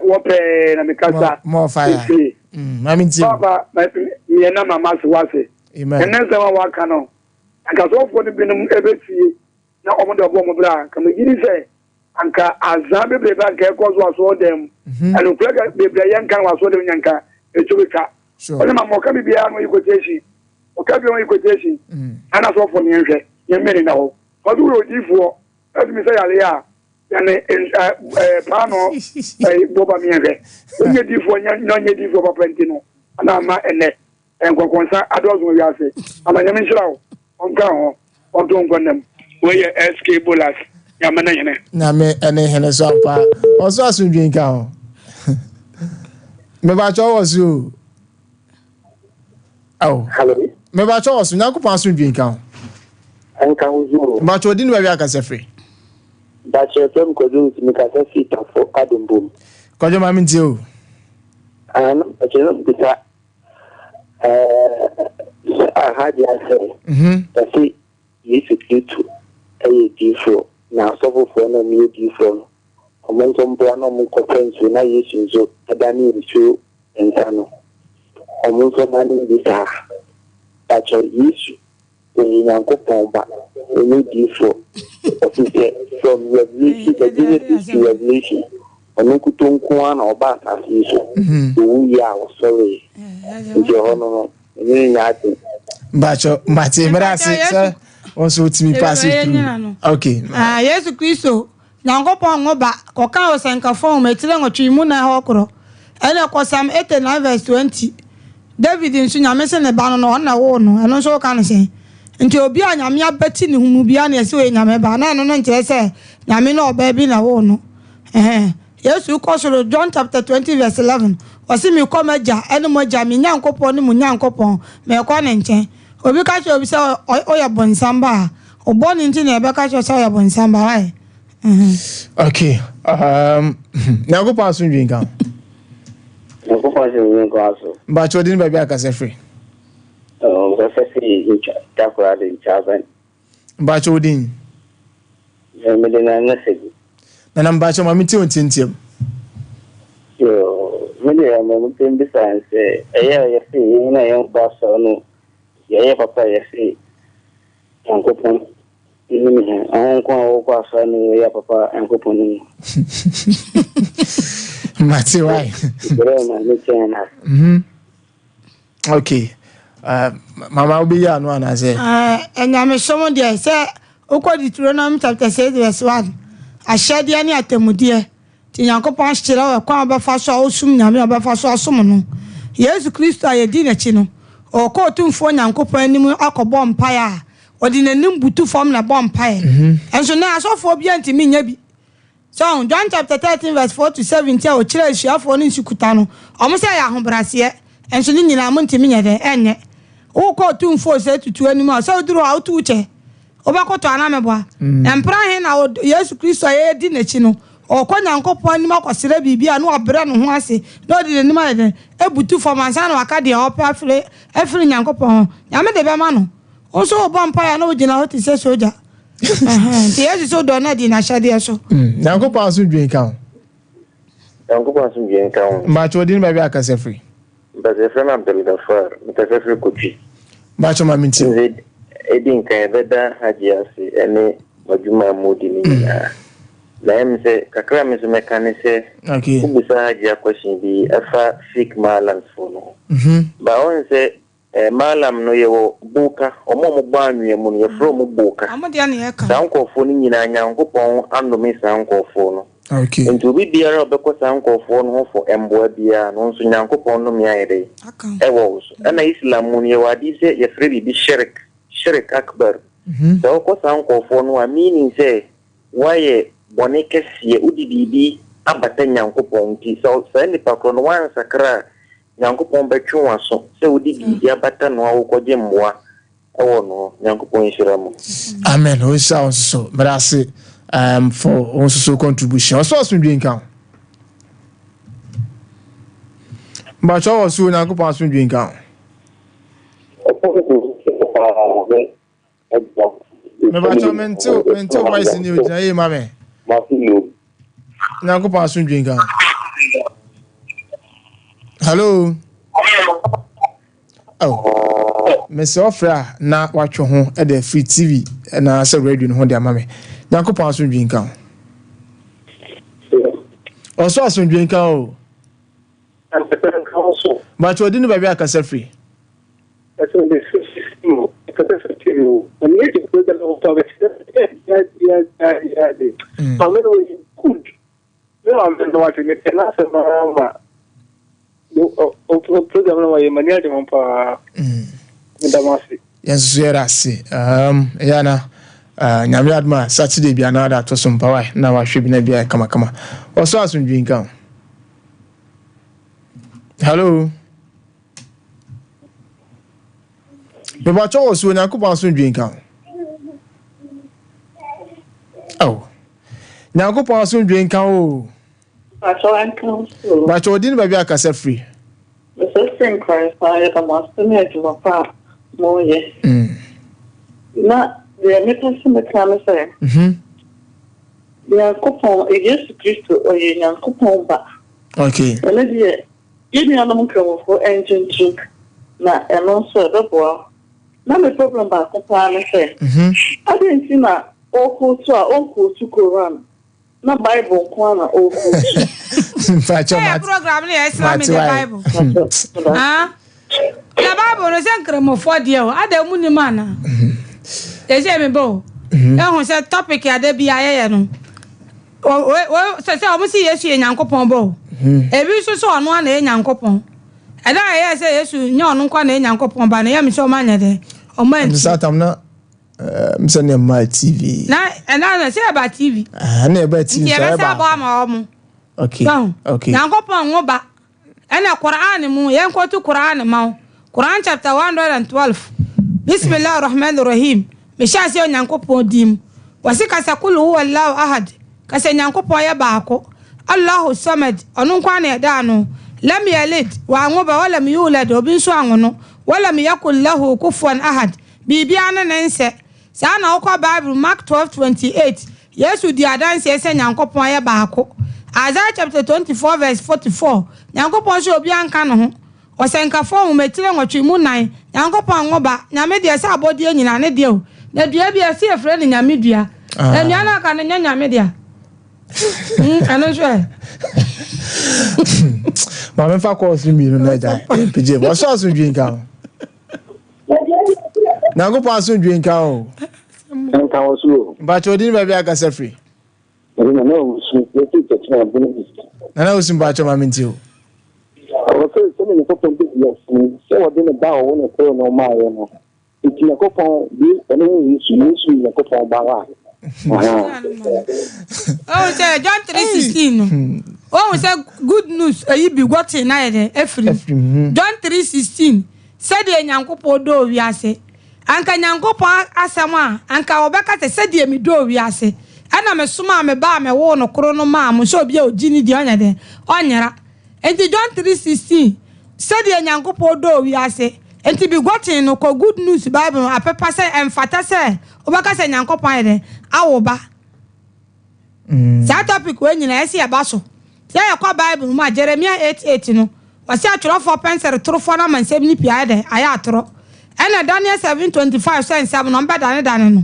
wo pe na me kasa
mo fire mami ti
baba me na mama so wa se
amen
enen se wa ka no anka so fo ni binum ebefie na omo de obo mo bra ka me giri se anka azabe beba ka ko so aso dem anu kula bebra yanka wa so dem nyanka etubika ole ma mo ka bibia no yikoteshi o ka bi on yikoteshi ana so fo ni nhwe yemere na ho ko du rodifo adumi se yale ya yane pano boba mi nhwe onye difo nye difo papa ntino ana ma ene enkokonsa adozo wi ase ama nyame nshirawo onka ho odon gwanem we SK Bolas yamana yene
na me ene hene so apa oso asundwen kan ho me ba cho wosu oh
hello
me ba cho wosu nyanko pa asundwen kan
anka uzu
ba cho di ni ba bia ka sefre
ba che tem ko du mi ka se fit for adumbum
ko jo mami ti o
an a che no bisa a haji ase tafi Yesu Kristo ayi difo na asofo na mi difo omonto mbo na mo konference na Yesu nzo adani richo entano omonto mani bisa tacho Yesu ni nyanko pomba ni difo ofite from revelation the Genesis to Revelation onu kutonko na oba asase so o ya o sorry nje hono ni nyate
bacho mate merasi sir also timi pass it through okay
Yesu Kristo nyankopon ngoba koka osenka fon metire ngotwi mu na hokro ene ko Psalm 89 verse 20 David nsu nyame se ne ba no na wo no eno so ka ne se nti obi a nyame abati ne hunu bia na se we nyame ba na eno no nkire se nyame na oba bi na wo no Yesu ko so John chapter 20 verse 11 wasi mi ko maja ene mo ja mi nyankopon ne mu nyankopon me ko ne nchen obi ka che obi se oya bonsamba oboni nti na ebe ka che se oya bonsamba ai
okay na go pass ndwin kan
ko pa se ni ko aso
ba cho di ni ba bia ka sefre
ko se si ta ko ade chaven
ba cho din
me de na na se
na namba cho mami ti ontintem
yo me de mo tem bisa se ya se ina yo ba so no ya papa ya se ankopon ni anko ko aso ni ya papa ankopon ni
mate why okay mama obi ya no ana se
enyame somo de se okodi Deuteronomy chapter 6 verse 1 ahede ne atemude ti yankopon hyira wa kwa ba fa so osum nyame ba fa so asom no Yesu Kristo ayedi na chi no okotumfo nyankopon anim akobo mpaya odi nanim butu fom na bo mpaya enso na asofo bia ntimi nya bi so John chapter 13 verse 4 to 17 o kire asuafo no nsikuta no omo se ya ahobrase enso ni nyina mo ntimi nya de enye okotumfo se tutu anim a so duru auto uche obakoto anameboa empra he na Yesu Kristo ayedi na chi no okonya nkopon anim akosere bibia na obre no ho ase na odi nanim ade ebutu fom ansa na waka de opa afre nyankopon nyame de be ma no onso obo mpaya na ogina hoti se soja ti Yesu so do na di na shade so
nyankopon aso dwen kan ba cho di ni ba bia ka sefre
ba se fena Abdelgafar mtakatifu kuchi
ba cho mami ti
edin kan beda hajiasi ene majuma mudi ni na mse kakra mse mekanise
okay
kubisa hajia question bi afa fik malam fono ba onse malam no yewo buka omo mo banu ye mu ye fro mo buka
amodi an ye kan
sanko fo ni nyina nyankopon andome sanko fo no Okay. And to be dear because uncle for no for Emboabia, no so Yankopon no me. Was and Islam Muniawadi say your free be Sherik Akbar. So of course uncle for no meaning say why Bonicus ye Udi Abaten Yankopon so send the Pacron one sacra Yankopon Bechuan so Udi Yabatan or Kojimwa. Oh no, Yankopon Shiramo.
Amen. Who sounds so, but I say for also contribution. Also, as we drink out. But I was soon. I go pass we drink out. But I mental voice in you, hey, mammy. Now go pass we drink out. Hello. Oh, Miss Ofra, na watch your home at the free TV and I said radio in Honda mammy. Now go pass we drink out. Also, as we drink out. But you didn't buy a cassette free.
That's what this system. I need to put the law of it. I'm really good. No, I'm not watching it. And that's a program away management for Damasi.
Yes, I see. Yana, Namiadma, Saturday be another to some power. Now I should be a come. Also, as we drink out. Hello. The watch also when I could pass and drink out. Oh. Now go pass and drink out. But you didn't buy a cassette free.
The same cry fire the master made to a part more yes. Not the mission the camera say. The coupon against Christo or young coupon back.
Okay.
Give me a long for engine too. Now, and also the boy. Not the problem about the plan. I didn't see my uncle to Quran. Not Bible, corner or
program is in the Bible. The Bible is a crime of 4 years. I don't want mana. They say me bo. I said topic ya de BIA. Oh, so I must see yes, and Uncle Pombo. Ebi so ono na Nyankopon. E da ye say Yesu nya ono kwa na Nyankopon ba na ya mi so manya de. O man.
Satam na msane my TV.
Na say about TV.
Na about TV.
Ya say about ma omo.
Okay. Okay.
Nyankopon ngo ba. Na Quran mu yen ko to Quran ma. Quran chapter 112. Bismillahir Rahmanir Rahim. Me sha say Nyankopon dim. Wasika sakulu huwa Allahu ahad. Ka say Nyankopon ya ba ko. Allahu Samad onu kwa na da no lam yalid wa ngoba wala mi yulad obin so anwono wala mi yakul lahu kufuwan ahad bibia na nense sa na okwa Bible Mark 12:28 Yesu di adanse ese Nyankopon ya baako Isaiah chapter 24 verse 44 Nyankopon so obi anka no ho osenka fo metire nwotwe mu nan Nyankopon ngoba nyame de ese abodi anyina ne de o na dua bia se efre ne nyame dua na nua na aka ne nyame de I know sure. Mama fa calls me no na dai. PJ, what so so drink out. Na go pass so drink out.
And can also.
But you didn't buy a cassette free.
No, so
na was in bacho mama ntio.
I was saying so many people yes. So what didn't bow when I pray no my no. It's your coupon this and you your coupon bawa.
Oh, say John 3:16. Oh, say good news. You be watching na every. John 3:16. Said the Nyankopon do wiase. Anka Nyankopon asema anka obeka te said the mi do wiase. Ana me suma me ba me wo no kro no ma mo so bia ogini di onya de. Onyara. Enti John 3:16. Said the Nyankopon do wiase. Enti be watching no ko good news Bible apepa say emfata say obeka say Nyankopon de awoba. That topic when you see a basso. Say a Bible, my Jeremiah 8:8 no. Was a throw for pencil, throw for them and 70 piade, I throw. And a Daniel 7:25 cents, 7 number than no.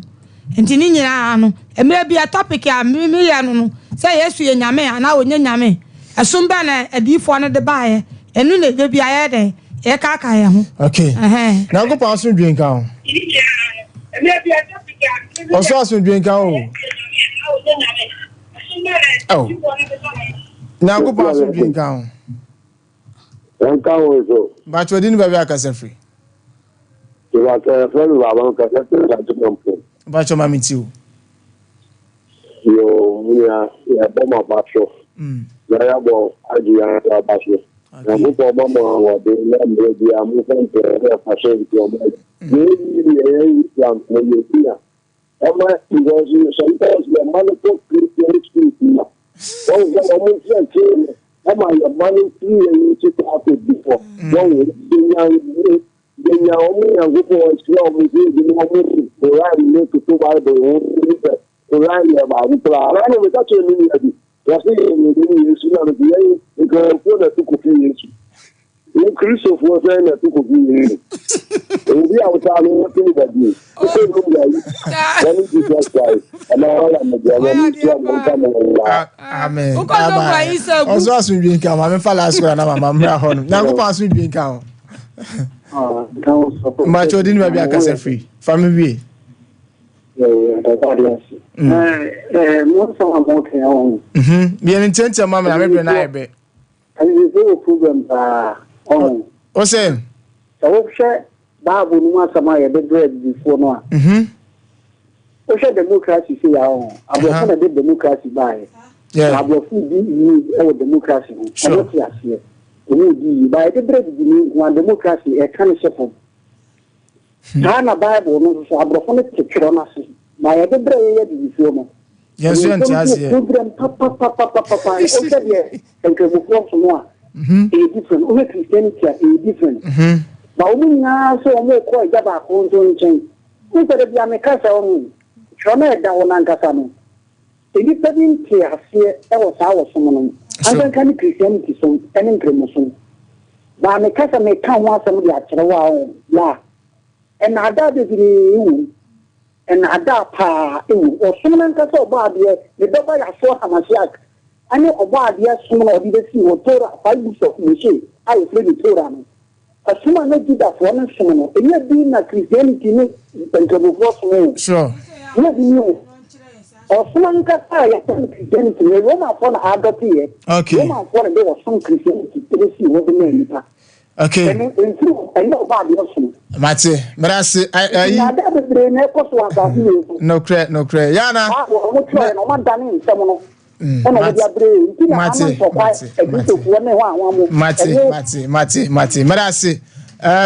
And Tinino, and maybe a topic, a million. Say yes, you and Yame, and I would Yame. A soon banner, a deep one at the buyer, and then they be a day, a caca. Okay. Now go pass and drink out. Also, drink out.
Oh. Now go pass with drink down.
So.
But you didn't buy a case free.
You are a friend of our cassette.
But your mammy too.
You are a bomber battle. Variable idea battle. And we for Mama or the maybe I'm moving to a facility. Maybe when you see her. Emma, because sometimes the money for Christian school. Oh, the woman said, Emma, your money free and you took out it before. Then you only a good boy, slow me, the moment to ride me to provide the whole to ride about it. I know without you. Was saying you because for took a years. You Christopher was saying that took a years. And we are telling nothing about you.
Amen. Also, as we drink, I'm last one. I'm now pass we drink. Much didn't maybe I can free. Family.
Most of them okay on.
Be an intention, Mamma. I remember I bet.
And you do program on.
What's saying?
So, share Babu once a mile the bread before no. So, share democracy say our own. I was going to do democracy by. Yeah, I will feed you democracy. Sure. Here. You by the bread, one democracy, a kind of shepherd. Ghana Bible, no, so I'm going to take on us. By the bread, before.
Yes, you are.
Program, papa, and can move some more. A different, only Christianity, a different. But we now so more quite about home to change. We better be a casa on Chona down on Casano. The different here, was our someone. And then can Christianity some any promotion. But a casa may come once somebody at Charawa, yeah. And I doubt it you. And Adapa, or someone can so bad here, the double I saw Hamasiak. I know about yes, someone or the sea or Torah, 5 books of Michel. I was really Torah. A someone not did that for one someone, and yet being a Christianity and to move off.
Sure.
Not new. Or someone can say, I think Christianity, they won't have fun out of here.
Okay.
They won't have there was some Christianity to see what the name.
Okay.
And I know about the ocean.
Mate, but I say, no credit, no credit. Yana. Mate. Madasi,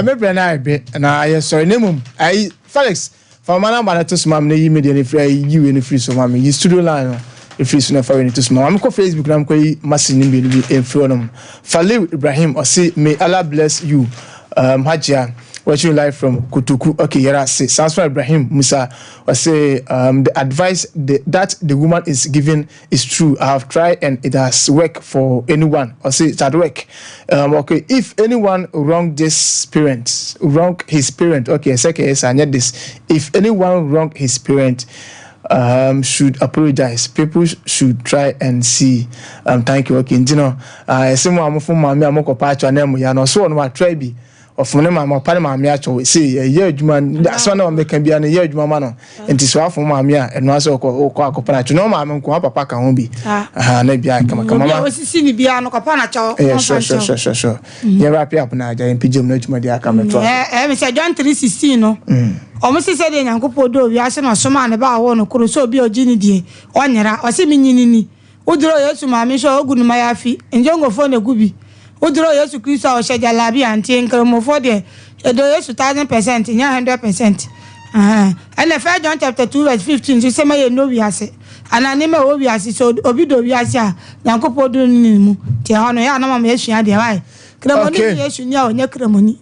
maybe an I be, and I sorry, name I Felix. From my number to smam, ne immediately free you in the free so mammy. You studio line. If you soon for to small, I'm on Facebook. I'm quite massive in front of Falil Ibrahim or say, may Allah bless you, Hajia. Watching live from Kutuku. Okay, Yara say, sounds for Ibrahim Musa or say, the advice that the woman is giving is true. I have tried and it has worked for anyone. Or say it had work. Okay, if anyone wrong his parent, okay, second is I need this. If anyone wrong his parent, should apologize. People should try and see. Thank you. Okay, you know, someone from Mammy, I'm going to name you. No, so on my tribe. Of my Panama Miacho, say a year, man, that's one of them can be a year, man, and to swap for Mamma and also Coconacho. No, Mamma, Papa can be. Maybe I come. I was seeing Biano Capanacho. Sure. You're wrapping up now, and Pigeon Note, my dear, come and try. Mr. John 316. Almost said in Uncle Podo, we asked no man about one who so be a genie, one year, or seemingly. Udro, yes, Mammy, so good my afi, and John go for the gooby. Udro yesu Kristo a ohye jalabi anti nkremofo de edo yesu 1000% nya 100%. And First John chapter 2 verse 15 say say no wi ase. Anani ma wo wi ase so obi do wi ase a Yankopɔ do ni mu. Ti ha no ya na ma esua de why. Kremoni yesu nya onya kremoni.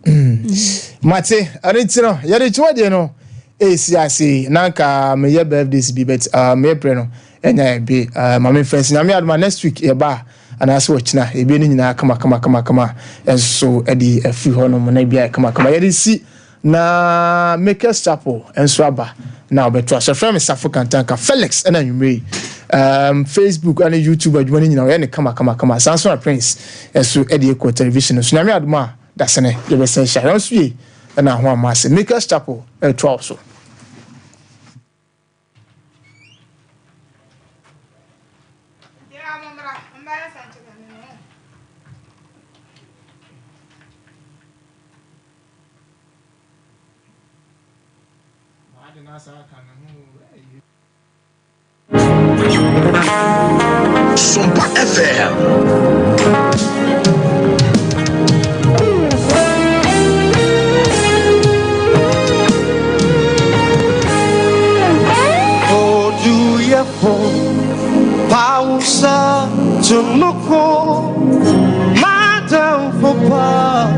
Mate, aritino ya de chwo de no esi ase nanka me ye birthdays bi bet me pre no enya be mama friends na me adma next week e ba and as watch na e be ni nyina kama and so e di afi ho no na bia kama ye di si na Makers Chapel and so aba na obeto so from Safo Kantanka Felix and anwumre Facebook and YouTube adwuma ni nyina ye ne kama Samson Prince and so e di Eco Television so na me adma da sene ye be sen sha so ye na ho amase Makers Chapel 12 so
Sumpa FM.
Oh, do you for pausa tumoko madam papa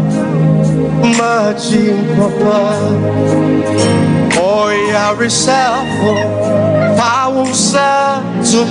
majin papa oh ya resell pausa tumoko